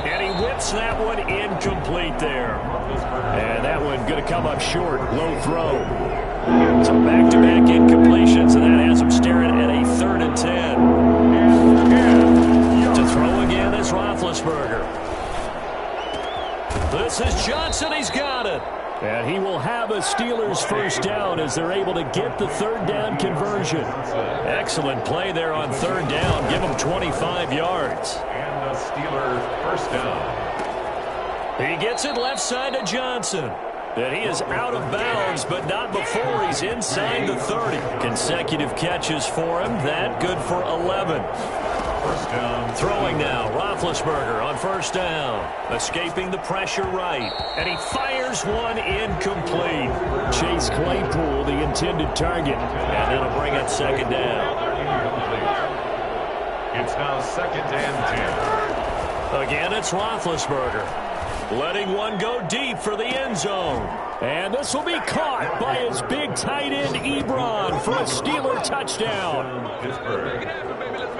And he whips that one incomplete there. And that one going to come up short, low throw. So back-to-back incompletions, and that has him staring at a 3rd and 10. To throw again is Roethlisberger. This is Johnson. He's got it. And he will have a Steelers 1st down as they're able to get the 3rd down conversion. Excellent play there on 3rd down. Give him 25 yards. And the Steelers 1st down. He gets it left side to Johnson. And he is out of bounds, but not before he's inside the 30. Consecutive catches for him. That good for 11. 1st down. Throwing now, Roethlisberger on 1st down. Escaping the pressure right. And he fires one incomplete. Chase Claypool, the intended target. And that'll bring it 2nd down. It's now 2nd and 10. Again, it's Roethlisberger. Letting one go deep for the end zone. And this will be caught by his big tight end, Ebron, for a Steeler touchdown.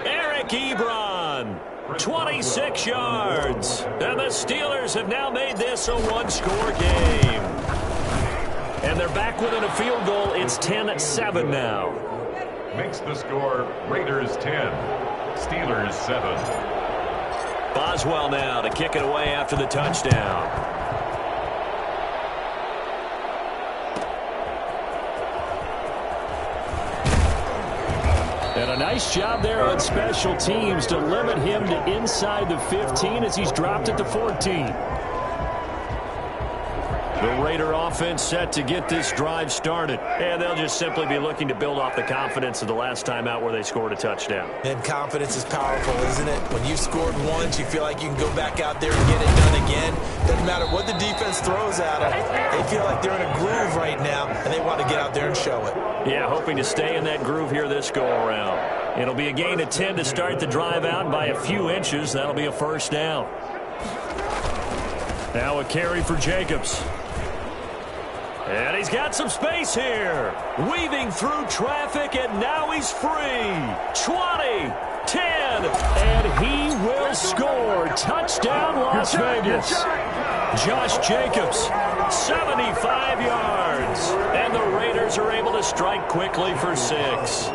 Eric Ebron, 26 yards. And the Steelers have now made this a one-score game. And they're back within a field goal. It's 10-7 now. Makes the score Raiders 10, Steelers 7. Boswell now to kick it away after the touchdown. And a nice job there on special teams to limit him to inside the 15 as he's dropped at the 14. The Raider offense set to get this drive started. And they'll just simply be looking to build off the confidence of the last time out where they scored a touchdown. And confidence is powerful, isn't it? When you scored once, you feel like you can go back out there and get it done again. Doesn't matter what the defense throws at them. They feel like they're in a groove right now, and they want to get out there and show it. Yeah, hoping to stay in that groove here this go-around. It'll be a gain of 10 to start the drive out by a few inches. That'll be a first down. Now a carry for Jacobs. And he's got some space here. Weaving through traffic, and now he's free. 20, 10, and he will score. Touchdown, Las Vegas. Josh Jacobs, 75 yards. And the Raiders are able to strike quickly for 6.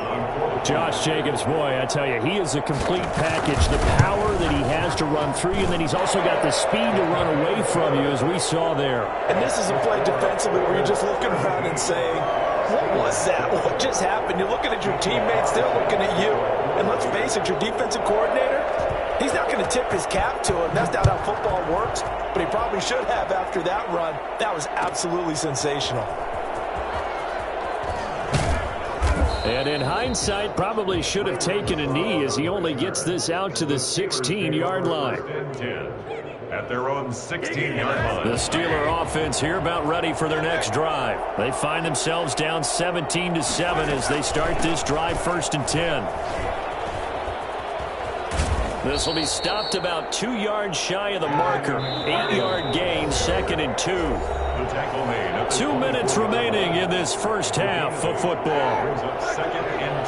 Josh Jacobs, boy, I tell you, he is a complete package. The power that he has to run through you, and then he's also got the speed to run away from you, as we saw there. And this is a play defensively where you're just looking around and saying, what was that? What just happened? You're looking at your teammates, they're looking at you. And let's face it, your defensive coordinator, he's not going to tip his cap to him. That's not how football works, but he probably should have after that run. That was absolutely sensational. And in hindsight, probably should have taken a knee as he only gets this out to the 16-yard line. At their own 16-yard line. The Steeler offense here about ready for their next drive. They find themselves down 17-7 as they start this drive, 1st and 10. This will be stopped about 2 yards shy of the marker. 8-yard gain, 2nd and 2. 2 minutes remaining in this first half of football. 2nd and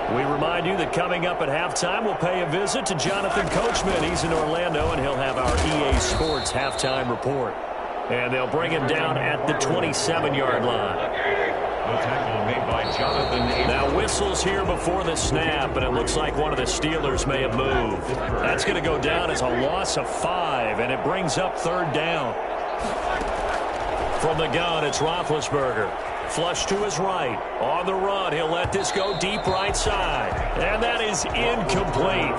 2. We remind you that coming up at halftime, we'll pay a visit to Jonathan Coachman. He's in Orlando, and he'll have our EA Sports halftime report. And they'll bring him down at the 27-yard line. The tackle made by Jonathan. Now whistles here before the snap, and it looks like one of the Steelers may have moved. That's going to go down as a loss of 5, and it brings up 3rd down. From the gun, it's Roethlisberger. Flush to his right. On the run, he'll let this go deep right side. And that is incomplete.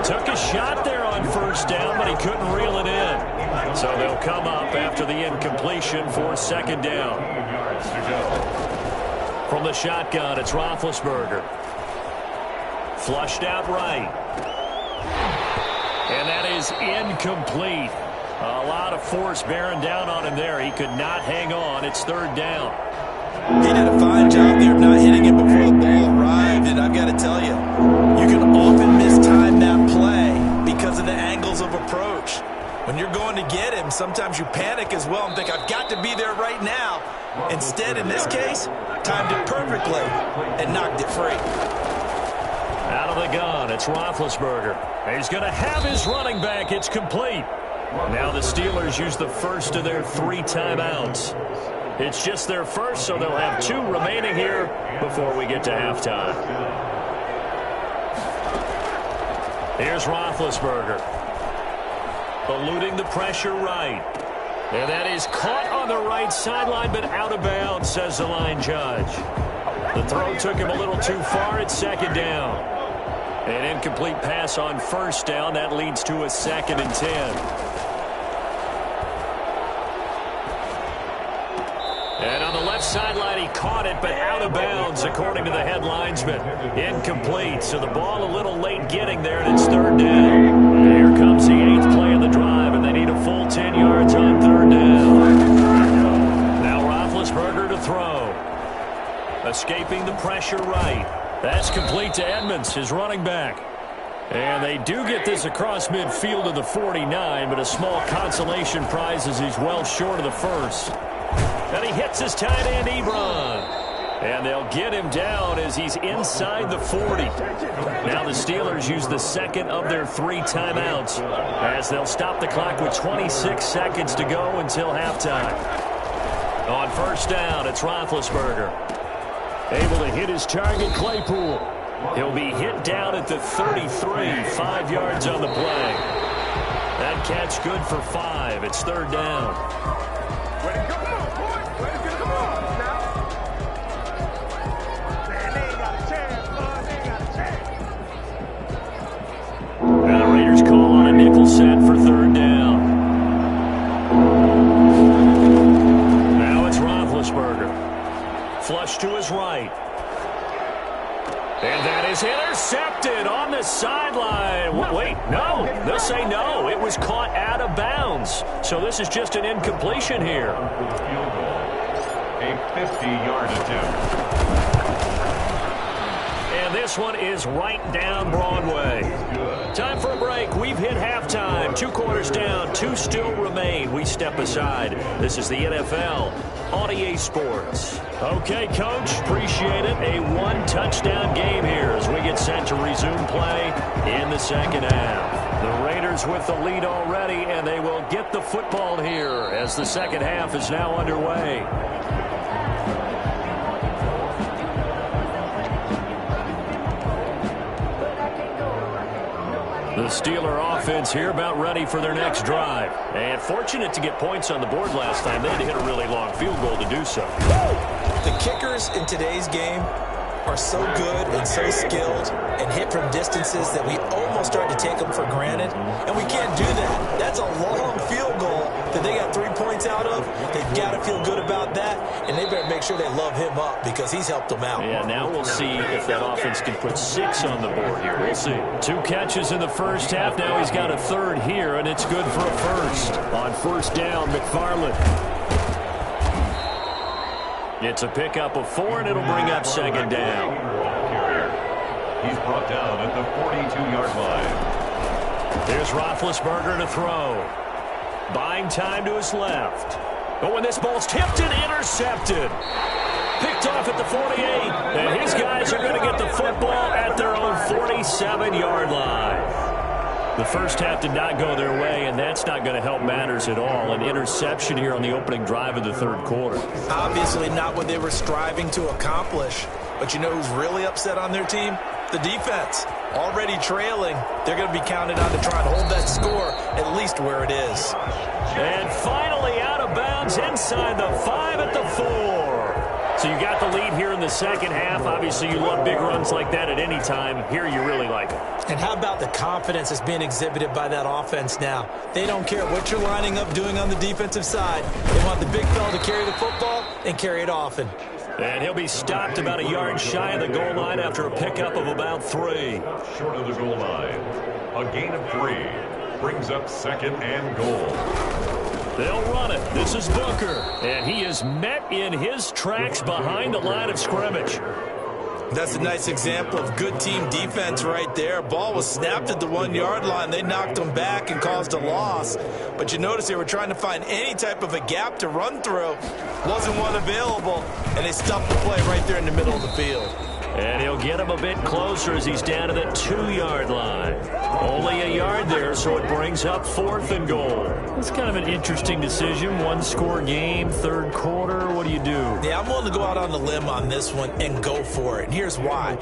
Took a shot there on 1st down, but he couldn't reel it in. So they'll come up after the incompletion for 2nd down. From the shotgun, it's Roethlisberger. Flushed out right. And that is incomplete. A lot of force bearing down on him there. He could not hang on. It's 3rd down. He did a fine job there of not hitting it before the ball arrived, and I've got to tell you, you can often mistime that play because of the angles of approach. When you're going to get him, sometimes you panic as well and think, I've got to be there right now. Instead, in this case, timed it perfectly and knocked it free. Out of the gun, it's Roethlisberger. He's going to have his running back. It's complete. Now the Steelers use the first of their 3 timeouts. It's just their first, so they'll have 2 remaining here before we get to halftime. Here's Roethlisberger. Eluding the pressure right. And that is caught on the right sideline, but out of bounds, says the line judge. The throw took him a little too far. It's 2nd down. An incomplete pass on 1st down. That leads to a 2nd and 10. And on the left sideline, he caught it, but out of bounds, according to the head linesman. Incomplete, so the ball a little late getting there, and it's 3rd down. Here comes the 8th play of the drive, and they need a full 10 yards on 3rd down. Now Roethlisberger to throw. Escaping the pressure right. That's complete to Edmonds, his running back. And they do get this across midfield to the 49, but a small consolation prize as he's well short of the first. And he hits his tight end, Ebron. And they'll get him down as he's inside the 40. Now the Steelers use the second of their 3 timeouts as they'll stop the clock with 26 seconds to go until halftime. On first down, it's Roethlisberger. Able to hit his target, Claypool. He'll be hit down at the 33, 5 yards on the play. That catch good for 5. It's third down. And the Raiders call on a nickel set for third down. Now it's Roethlisberger. Flush to his right. And that is intercepted on the sideline. Wait, no. They'll say no. It was caught out of bounds. So this is just an incompletion here. Field goal. A 50-yard attempt. And this one is right down Broadway. Time for a break. We've hit halftime. 2 quarters down. 2 still remain. We step aside. This is the NFL on EA Sports. Okay, Coach. Appreciate it. A 1-touchdown game here as we get set to resume play in the second half. The Raiders with the lead already, and they will get the football here as the second half is now underway. The Steeler offense here about ready for their next drive. And fortunate to get points on the board last time. They had to hit a really long field goal to do so. The kickers in today's game are so good and so skilled and hit from distances that we almost start to take them for granted. And we can't do that. That's a long field goal that they got 3 points out of. They've got to feel good about that. And they better make sure they love him up because he's helped them out. Yeah, now we'll see if that offense can put 6 on the board here. We'll see. 2 catches in the first half. Now he's got a third here, and it's good for a first. On first down, McFarland. It's a pickup of 4, and it'll bring up second down. He's brought down at the 42-yard line. Here's Roethlisberger to throw. Buying time to his left. Oh, and this ball's tipped and intercepted. Picked off at the 48. And his guys are going to get the football at their own 47-yard line. The first half did not go their way, and that's not going to help matters at all. An interception here on the opening drive of the third quarter. Obviously not what they were striving to accomplish. But you know who's really upset on their team? The defense. Already trailing. They're going to be counted on to try and hold that score at least where it is. And finally out of bounds inside the 5 at the 4. So you got the lead here in the second half. Obviously, you love big runs like that at any time. Here, you really like it. And how about the confidence that's being exhibited by that offense now? They don't care what you're lining up doing on the defensive side. They want the big fella to carry the football and carry it often. And he'll be stopped about a yard shy of the goal line after a pickup of about 3. Short of the goal line. A gain of 3 brings up second and goal. They'll run it. This is Booker. And he is met in his tracks behind the line of scrimmage. That's a nice example of good team defense right there. Ball was snapped at the 1-yard line. They knocked him back and caused a loss. But you notice they were trying to find any type of a gap to run through. Wasn't one available, and they stopped the play right there in the middle of the field. And he'll get him a bit closer as he's down to the 2-yard line. Only a yard there, so it brings up 4th and goal. It's kind of an interesting decision. 1-score game, third quarter. What do you do? Yeah, I'm willing to go out on the limb on this one and go for it. And here's why.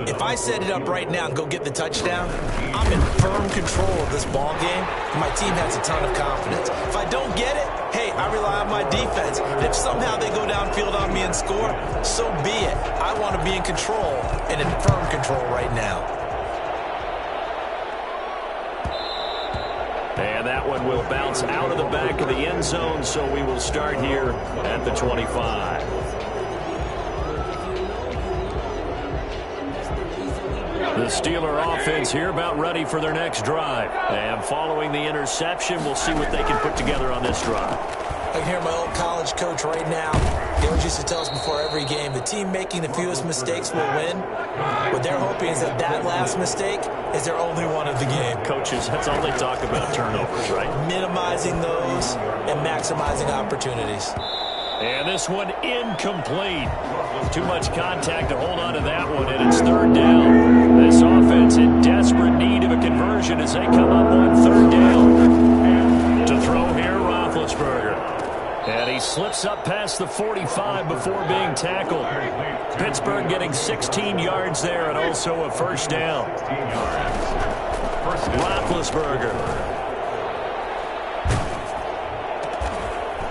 If I set it up right now and go get the touchdown, I'm in firm control of this ball game, and my team has a ton of confidence. If I don't get it, hey, I rely on my defense. And if somehow they go downfield on me and score, so be it. I want to be in control and in firm control right now. And that one will bounce out of the back of the end zone, so we will start here at the 25. The Steeler offense here about ready for their next drive. And following the interception, we'll see what they can put together on this drive. I can hear my old college coach right now. He always used to tell us before every game, the team making the fewest mistakes will win. What they're hoping is that that last mistake is their only one of the game. Coaches, that's all they talk about, turnovers, right? Minimizing those and maximizing opportunities. And this one incomplete. Too much contact to hold on to that one, and it's third down. This offense in desperate need of a conversion as they come up on third down. To throw here, Roethlisberger. And he slips up past the 45 before being tackled. Pittsburgh getting 16 yards there and also a first down. Roethlisberger.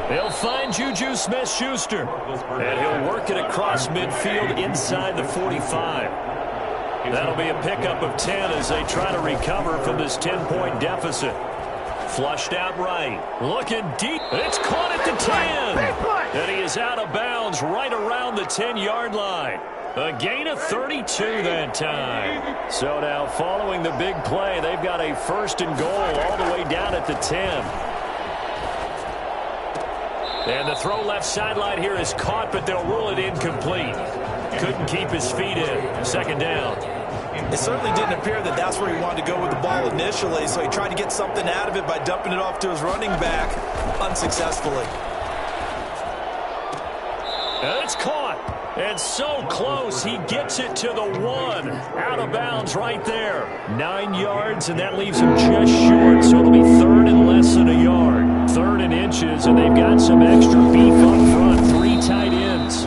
He'll find Juju Smith-Schuster. And he'll work it across midfield inside the 45. That'll be a pickup of 10 as they try to recover from this 10-point deficit. Flushed out right. Looking deep. It's caught at the 10. And he is out of bounds right around the 10-yard line. A gain of 32 that time. So now following the big play, they've got a first and goal all the way down at the 10. And the throw left sideline here is caught, but they'll rule it incomplete. Couldn't keep his feet in. Second down. It certainly didn't appear that that's where he wanted to go with the ball initially, so he tried to get something out of it by dumping it off to his running back unsuccessfully. And it's caught. And so close, he gets it to the 1. Out of bounds right there. 9 yards, and that leaves him just short, so it'll be third and less than a yard. Third and inches, and they've got some extra beef up front. 3 tight ends.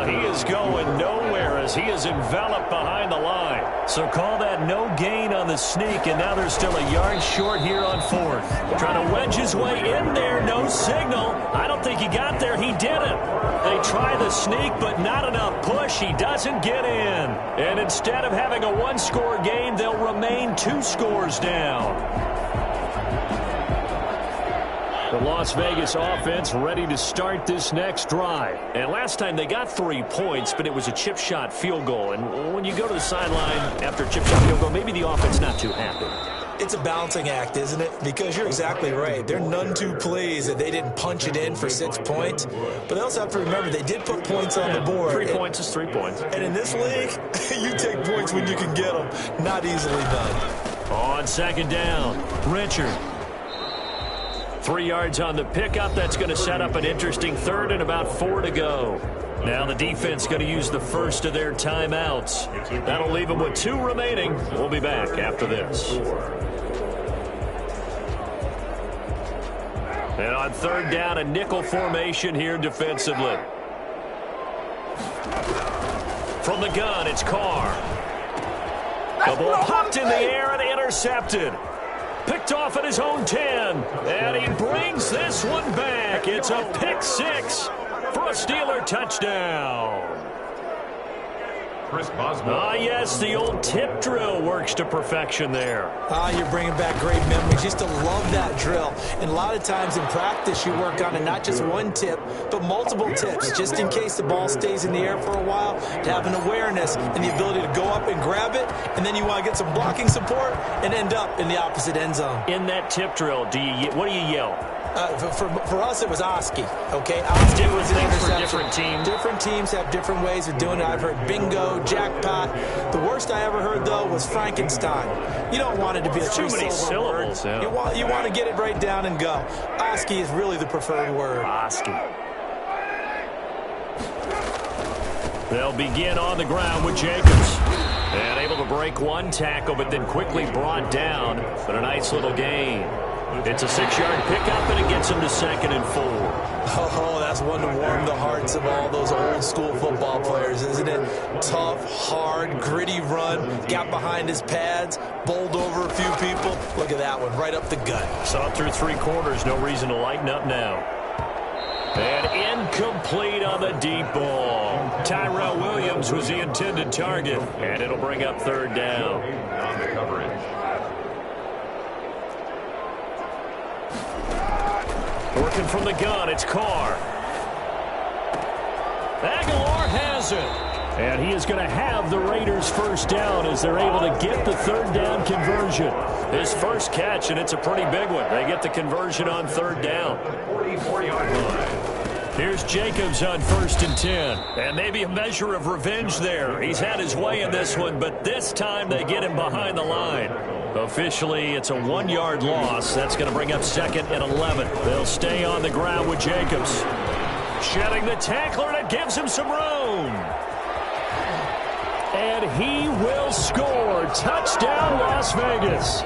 He is going nowhere as he is enveloped behind the line. So call that no gain on the sneak, and now they're still a yard short here on fourth. Trying to wedge his way in there, no signal. I don't think he got there. He didn't. They try the sneak, but not enough push. He doesn't get in. And instead of having a 1-score game, they'll remain 2 scores down. The Las Vegas offense ready to start this next drive. And last time they got 3 points, but it was a chip shot field goal. And when you go to the sideline after a chip shot field goal, maybe the offense not too happy. It's a balancing act, isn't it? Because you're exactly right. They're none too pleased that they didn't punch it in for 6 points. But they also have to remember they did put points on the board. 3 points is 3 points. And in this league, you take points when you can get them. Not easily done. On second down, Richard. 3 yards on the pickup. That's going to set up an interesting third and about 4 to go. Now the defense going to use the first of their timeouts. That'll leave them with 2 remaining. We'll be back after this. And on third down, a nickel formation here defensively. From the gun, it's Carr. The ball popped in the air and intercepted. Picked off at his own 10. And he brings this one back. It's a pick 6 for a Steeler touchdown. Chris Boswell. Yes, the old tip drill works to perfection there. You're bringing back great memories. Used to love that drill. And a lot of times in practice, you work on it, not just one tip, but multiple tips, just in case the ball stays in the air for a while, to have an awareness and the ability to go up and grab it, and then you want to get some blocking support and end up in the opposite end zone. In that tip drill, what do you yell? For us, it was Oski, okay? Oski was an interception. Different teams. Different teams have different ways of doing it. I've heard bingo, jackpot. The worst I ever heard, though, was Frankenstein. You don't want it to be a too many syllables. Yeah. You want to get it right down and go. Oski is really the preferred word. Oski. They'll begin on the ground with Jacobs. And able to break one tackle, but then quickly brought down. But a nice little gain. It's a 6-yard pickup, and it gets him to 2nd and 4. Oh, that's one to warm the hearts of all those old-school football players, isn't it? Tough, hard, gritty run, got behind his pads, bowled over a few people. Look at that one, right up the gut. Saw it through 3 quarters, no reason to lighten up now. And incomplete on the deep ball. Tyrell Williams was the intended target, and it'll bring up third down. On the coverage. Working from the gun, it's Carr. Aguilar has it. And he is going to have the Raiders first down as they're able to get the third down conversion. His first catch, and it's a pretty big one. They get the conversion on third down. 44-yard line. Here's Jacobs on 1st and 10. And maybe a measure of revenge there. He's had his way in this one, but this time they get him behind the line. Officially, it's a 1-yard loss. That's going to bring up 2nd and 11. They'll stay on the ground with Jacobs. Shedding the tackler, and it gives him some room. And he will score. Touchdown, Las Vegas.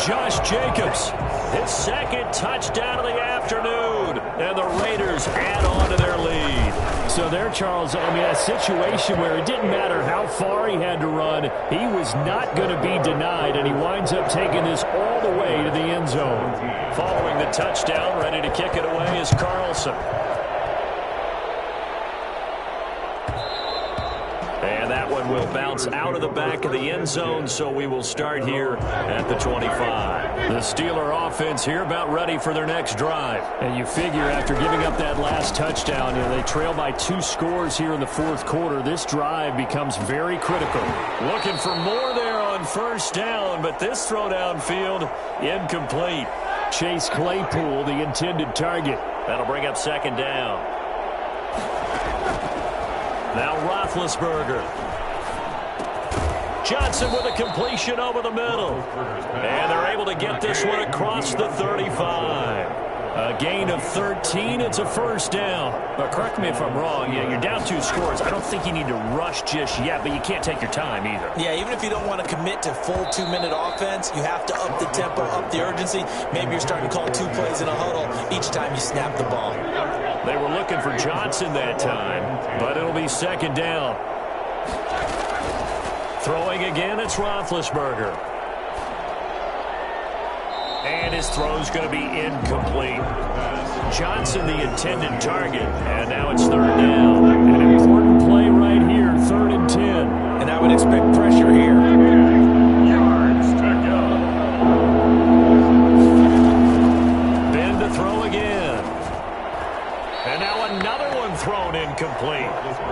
Josh Jacobs, his second touchdown of the afternoon. And the Raiders add on to their lead. So there, Charles, I mean, a situation where it didn't matter how far he had to run, he was not going to be denied, and he winds up taking this all the way to the end zone. Following the touchdown, ready to kick it away is Carlson. And that one will bounce out of the back of the end zone, so we will start here at the 25. The Steeler offense here about ready for their next drive. And you figure after giving up that last touchdown, they trail by 2 scores here in the fourth quarter. This drive becomes very critical. Looking for more there on first down, but this throw downfield incomplete. Chase Claypool, the intended target. That'll bring up second down. Now Roethlisberger. Johnson with a completion over the middle. And they're able to get this one across the 35. A gain of 13. It's a first down. But correct me if I'm wrong. Yeah, you're down 2 scores. I don't think you need to rush just yet, but you can't take your time either. Yeah, even if you don't want to commit to full 2-minute offense, you have to up the tempo, up the urgency. Maybe you're starting to call 2 plays in a huddle each time you snap the ball. They were looking for Johnson that time, but it'll be second down. Throwing again, it's Roethlisberger. And his throw's going to be incomplete. Johnson, the intended target, and now it's third down. An important play right here, 3rd and 10. And I would expect pressure here. Yards to go. Ben to throw again. And now another one thrown incomplete.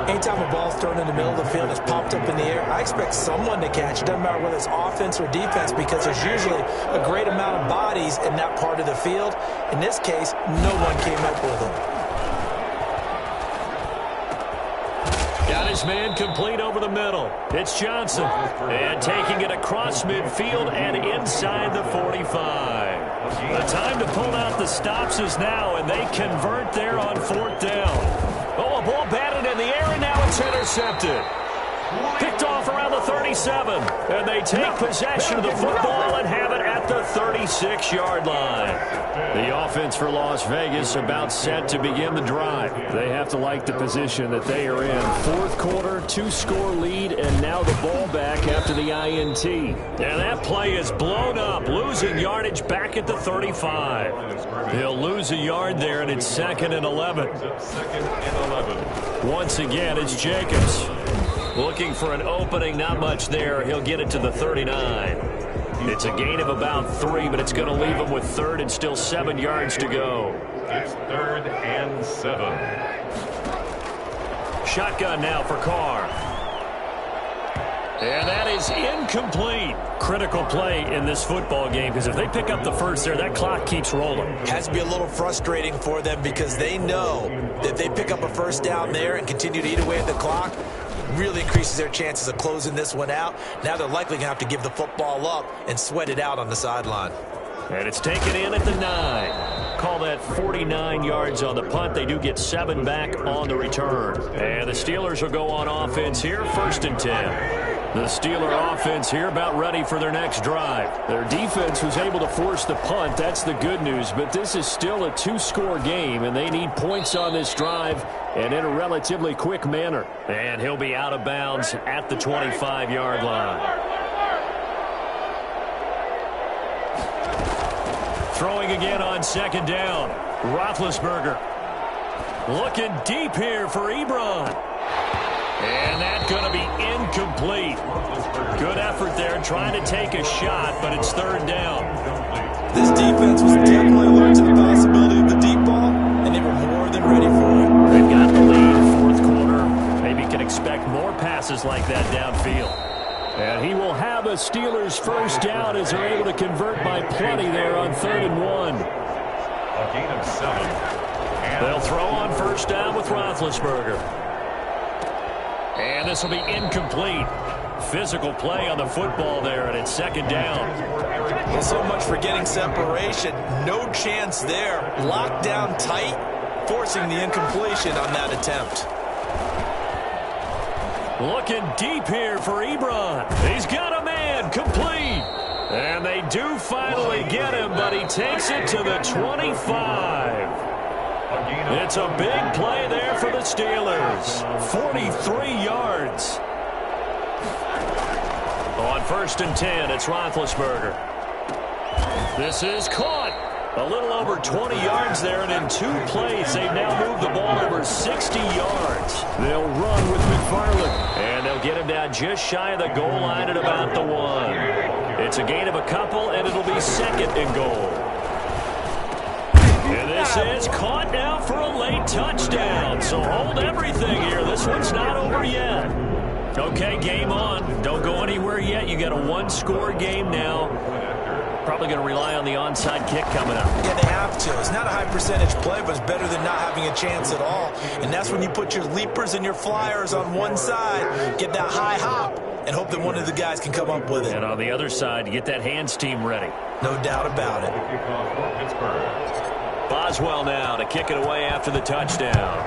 Anytime a ball's thrown in the middle of the field, it's popped up in the air, I expect someone to catch it. Doesn't matter whether it's offense or defense, because there's usually a great amount of bodies in that part of the field. In this case, no one came up with them. Got his man complete over the middle. It's Johnson. And taking it across midfield and inside the 45. The time to pull out the stops is now, and they convert there on 4th down. Oh, a ball batted in the air, and now it's intercepted. Picked off around the 37. And they take possession of the football and have it at the 36-yard line. The offense for Las Vegas about set to begin the drive. They have to like the position that they are in. Fourth quarter, 2-score lead, and now the ball back after the INT. And that play is blown up, losing yardage back at the 35. He'll lose a yard there, and it's 2nd and 11. Once again, it's Jacobs. Looking for an opening, not much there. He'll get it to the 39. It's a gain of about 3, but it's going to leave him with 3rd and still 7 yards to go. It's 3rd and 7. Shotgun now for Carr. And that is incomplete. Critical play in this football game, because if they pick up the first there, that clock keeps rolling. Has to be a little frustrating for them, because they know that if they pick up a first down there and continue to eat away at the clock, really increases their chances of closing this one out. Now they're likely going to have to give the football up and sweat it out on the sideline. And it's taken in at the 9. Call that 49 yards on the punt. They do get 7 back on the return. And the Steelers will go on offense here, 1st and 10. The Steeler offense here about ready for their next drive. Their defense was able to force the punt. That's the good news. But this is still a 2-score game, and they need points on this drive and in a relatively quick manner. And he'll be out of bounds at the 25-yard line. Throwing again on 2nd down. Roethlisberger looking deep here for Ebron. And that's going to be incomplete. Good effort there trying to take a shot, but it's 3rd down. This defense was definitely alert to the possibility of the deep ball, and they were more than ready for it. They've got the lead, 4th quarter. Maybe can expect more passes like that downfield. And he will have a Steelers first down as they're able to convert by plenty there on 3rd and 1. A gain of 7. They'll throw on first down with Roethlisberger. And this will be incomplete. Physical play on the football there, and it's 2nd down. Well, so much for getting separation. No chance there. Locked down tight. forcing the incompletion on that attempt. Looking deep here for Ebron. He's got a man, complete. And they do finally get him, but he takes it to the 25. It's a big play there for the Steelers. 43 yards. On 1st and 10, it's Roethlisberger. This is caught. A little over 20 yards there, and in 2 plays, they've now moved the ball over 60 yards. They'll run with McFarland, and they'll get him down just shy of the goal line at about the 1. It's a gain of a couple, and it'll be 2nd and goal. And this is caught now for a late touchdown. So hold everything here. This one's not over yet. Okay, game on. Don't go anywhere yet. You got a 1-score game now. Probably going to rely on the onside kick coming up. Yeah, they have to. It's not a high percentage play, but it's better than not having a chance at all. And that's when you put your leapers and your flyers on one side, get that high hop, and hope that one of the guys can come up with it. And on the other side, you get that hands team ready. No doubt about it. Boswell now to kick it away after the touchdown.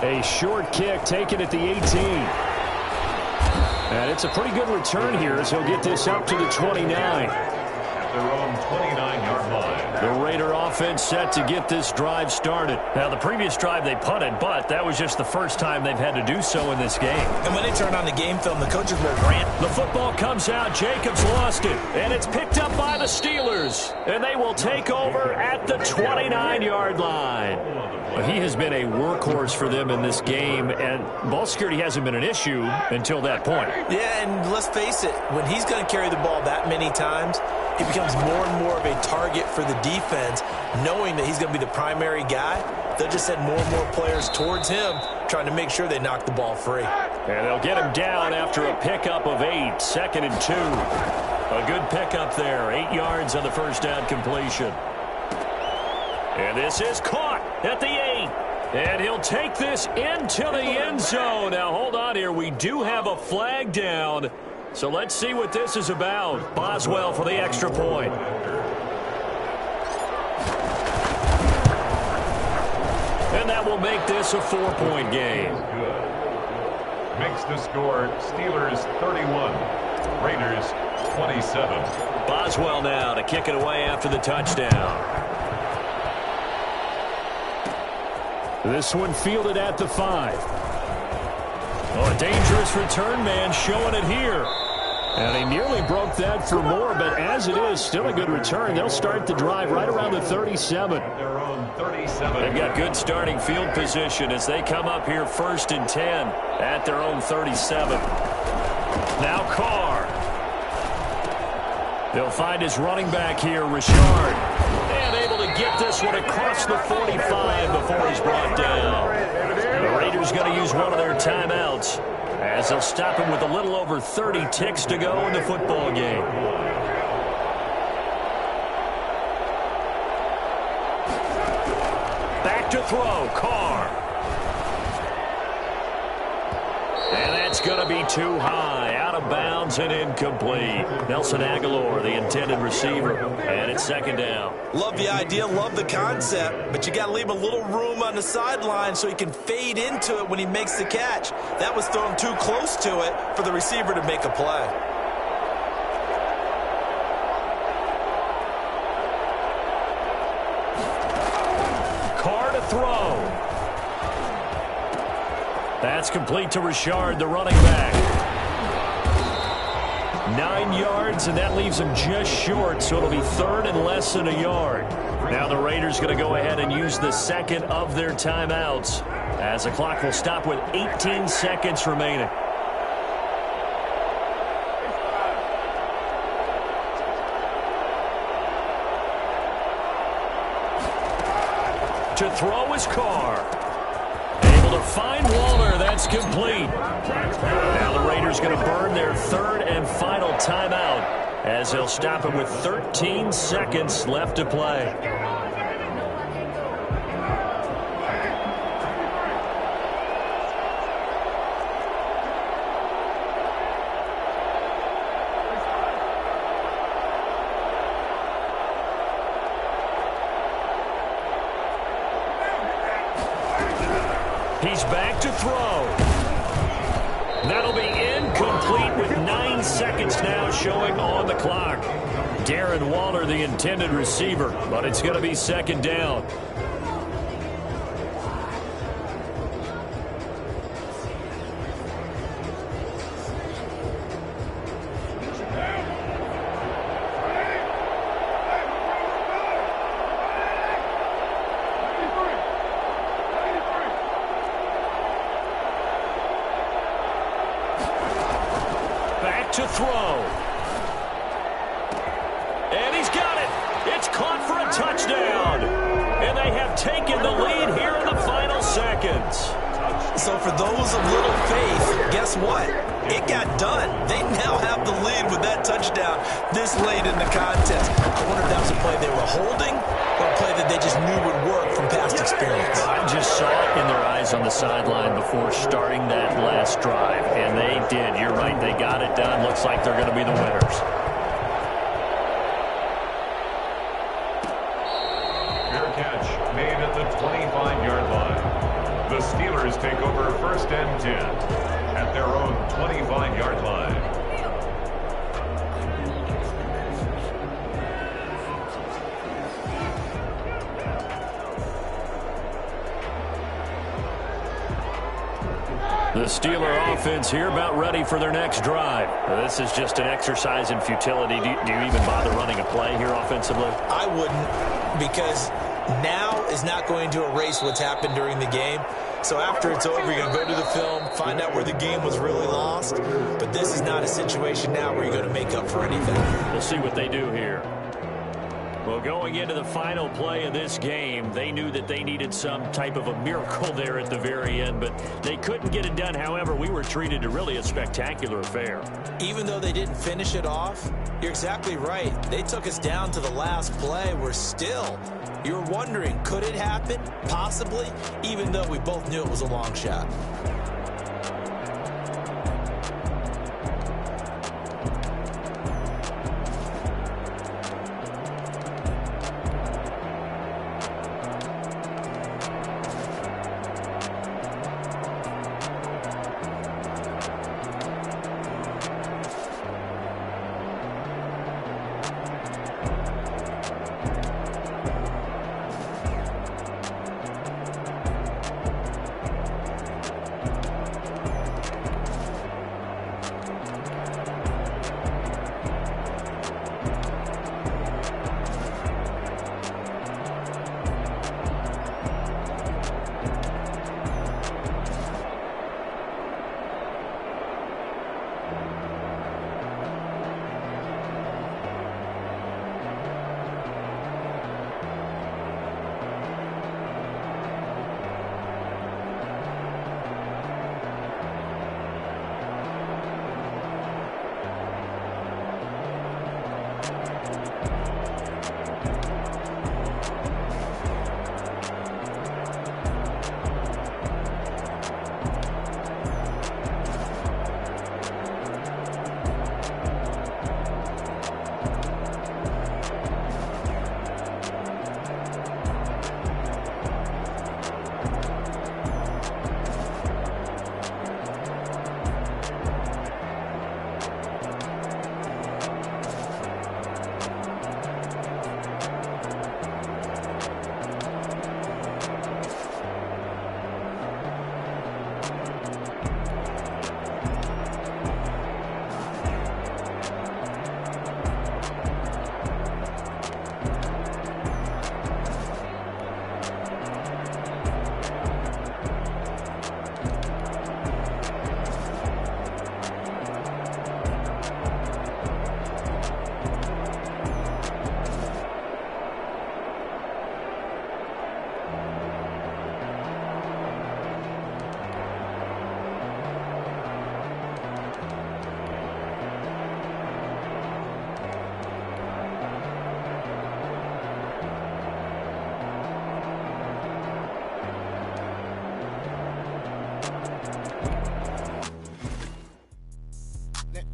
A short kick taken at the 18. And it's a pretty good return here as he'll get this up to the 29. At their own 29-yard line. The Raider offense set to get this drive started. Now, the previous drive they punted, but that was just the first time they've had to do so in this game. And when they turn on the game film, the coaches will rant. The football comes out. Jacobs lost it. And it's picked up by the Steelers. And they will take over at the 29-yard line. He has been a workhorse for them in this game, and ball security hasn't been an issue until that point. Yeah, and let's face it, when he's going to carry the ball that many times, he becomes more and more of a target for the defense, knowing that he's going to be the primary guy. They'll just send more and more players towards him, trying to make sure they knock the ball free. And they'll get him down after a pickup of 8, 2nd and 2. A good pickup there, 8 yards on the first down completion. And this is caught at the 8. And he'll take this into the end zone. Now, hold on here. We do have a flag down. So let's see what this is about. Boswell for the extra point. And that will make this a 4-point game. Makes the score Steelers 31, Raiders 27. Boswell now to kick it away after the touchdown. This one fielded at the 5. Oh, a dangerous return man showing it here. And he nearly broke that for more, but as it is, still a good return. They'll start the drive right around the 37. Their own 37. They've got good starting field position as they come up here 1st and 10 at their own 37. Now Carr. They'll find his running back here, Richard. And able to get this one across the 45 before he's brought down. The Raiders going to use one of their timeouts as they'll stop him with a little over 30 ticks to go in the football game. Back to throw, Carr. And that's going to be too high, out of bounds and incomplete. Nelson Aguilar, the intended receiver, and it's 2nd down. Love the idea, love the concept, but you got to leave a little room on the sideline so he can fade into it when he makes the catch. That was thrown too close to it for the receiver to make a play. Carr to throw. That's complete to Richard, the running back. 9 yards, and that leaves him just short, so it'll be 3rd and less than a yard. Now the Raiders going to go ahead and use the second of their timeouts as the clock will stop with 18 seconds remaining. To throw is Carr. Able to find Waller. That's complete. Now the Raiders going to burn their 3rd and final timeout as they'll stop him with 13 seconds left to play. He's back to throw. That'll be incomplete with 9 seconds now showing on the clock. Darren Waller, the intended receiver, but it's going to be second down. To throw. And he's got it. It's caught for a touchdown. And they have taken the lead here in the final seconds. So for those of little faith, guess what? It got done. They now have the lead with that touchdown this late in the contest. I wonder if that was a play they were holding or a play that they just knew would work from past experience. I just saw it in their eyes on the sideline before starting that last drive, and they did. You're right. They got it done. Looks like they're going to be the winners. Fair catch made at the 25-yard line. The Steelers take over first and 10 at their own 25-yard line. The Steeler offense here about ready for their next drive. This is just an exercise in futility. Do you even bother running a play here offensively? I wouldn't, because now is not going to erase what's happened during the game. So after it's over, you're going to go to the film, find out where the game was really lost. But this is not a situation now where you're going to make up for anything. We'll see what they do here. Well, going into the final play of this game, they knew that they needed some type of a miracle there at the very end, but they couldn't get it done. However, we were treated to really a spectacular affair. Even though they didn't finish it off, you're exactly right. They took us down to the last play. We're still, you're wondering, could it happen? Possibly, even though we both knew it was a long shot.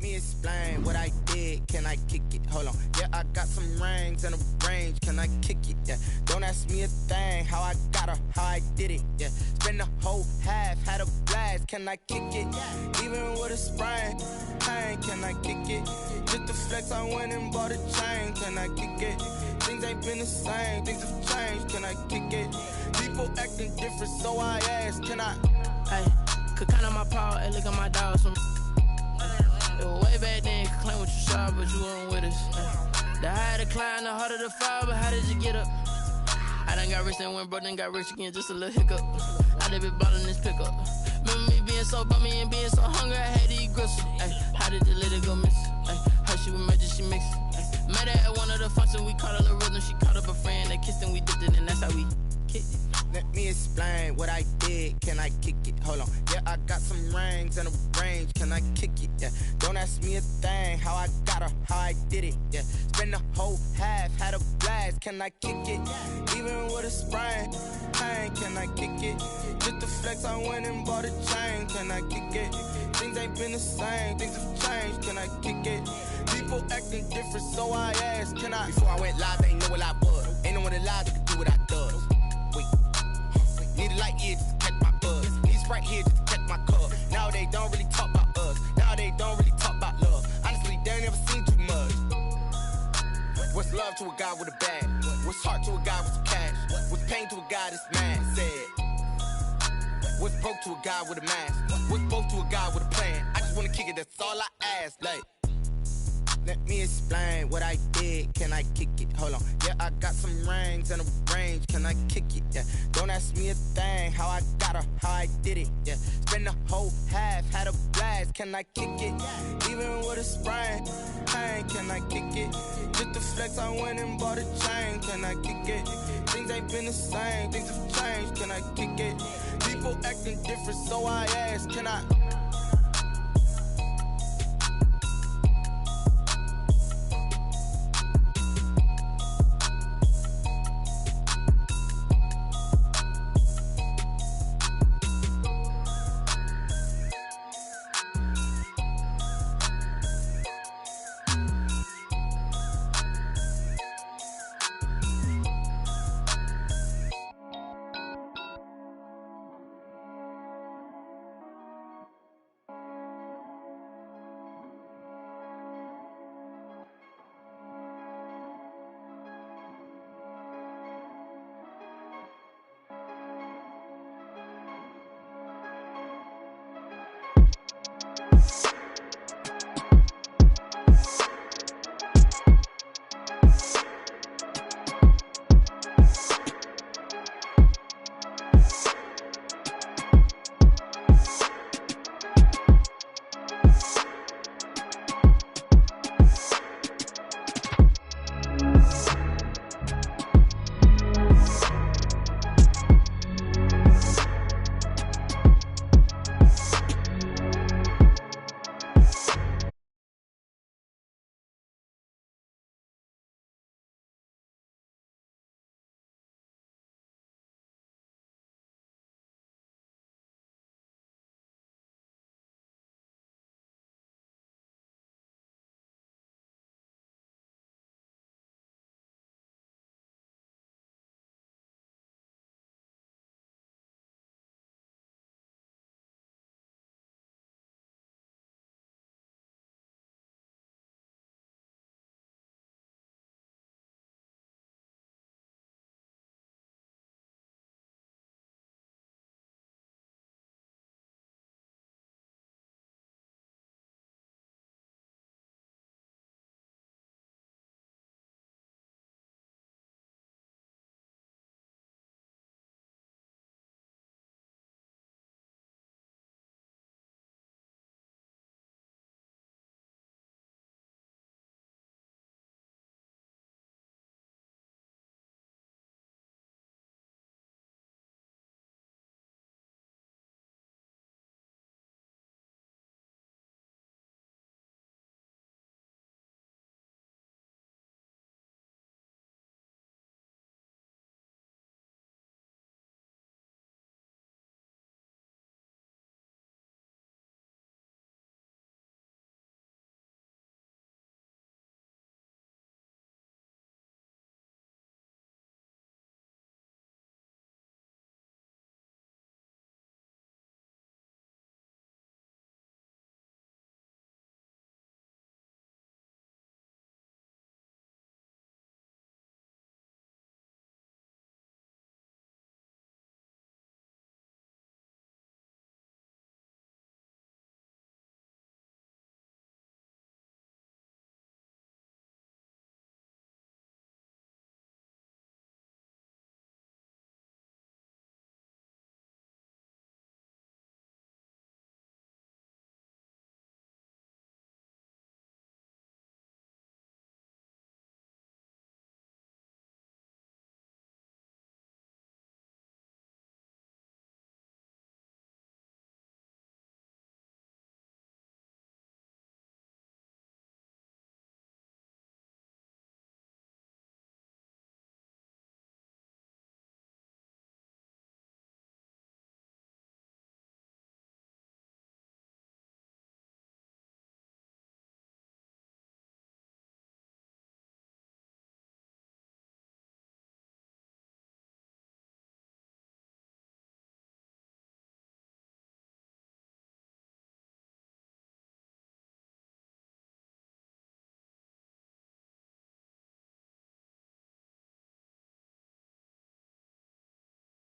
Explain what I did. Can I kick kick it? Hold on. Yeah, I got some rings and a range. Can I kick it? Yeah. Don't ask me a thing. How I got her, how I did it. Yeah. Spend the whole half, had a blast. Can I kick it? Even with a sprain, pain. Can I kick it? Just to flex, I went and bought a chain. Can I kick it? Things ain't been the same. Things have changed. Can I kick it? People acting different, so I ask. Can I? Hey, could count on my power. Hey, look at my dogs. Some it was way back then. Could claim what you saw, but you weren't with us. The higher the climb, the harder the fall. But how did you get up? I done got rich and went broke, then got rich again. Just a little hiccup. I done been ballin' this pickup. Remember me being so bummy and being so hungry, I had to eat gristle. Ay, how did the lady go miss? Ay, her she was magic, she mixed. Met her at one of the functions, we caught a little rhythm. She caught up a friend, they kissed and we dipped it, and that's how we kicked it. Let me explain what I did. Can I kick it? Hold on. Yeah, I got some rings and a range. Can I kick it? Yeah. Don't ask me a thing. How I got her, how I did it. Yeah. Spend the whole half, had a blast. Can I kick it? Even with a sprain, pain. Can I kick it? Just to flex, I went and bought a chain. Can I kick it? Things ain't been the same. Things have changed. Can I kick it? People acting different, so I asked. Can I? Before I went live, they ain't know what I was. Ain't no one alive that could do what I does. Wait. Need a light here just to catch my buzz. Need Sprite here just to catch my cup. Now they don't really talk about us. Now they don't really talk about love. Honestly, they ain't never seen too much. What's love to a guy with a bag? What's heart to a guy with some cash? What's pain to a guy that's mad? Said. What's broke to a guy with a mask? What's broke to a guy with a plan? I just wanna kick it, that's all I ask. Like, let me explain what I did. Can I kick it? Hold on. Yeah, I got some rings and a range. Can I kick it? Yeah. Don't ask me a thing. How I got her, how I did it. Yeah. Spend the whole half, had a blast. Can I kick it? Even with a sprain, pain. Can I kick it? Just to flex, I went and bought a chain. Can I kick it? Things ain't been the same. Things have changed. Can I kick it? People acting different, so I ask. Can I?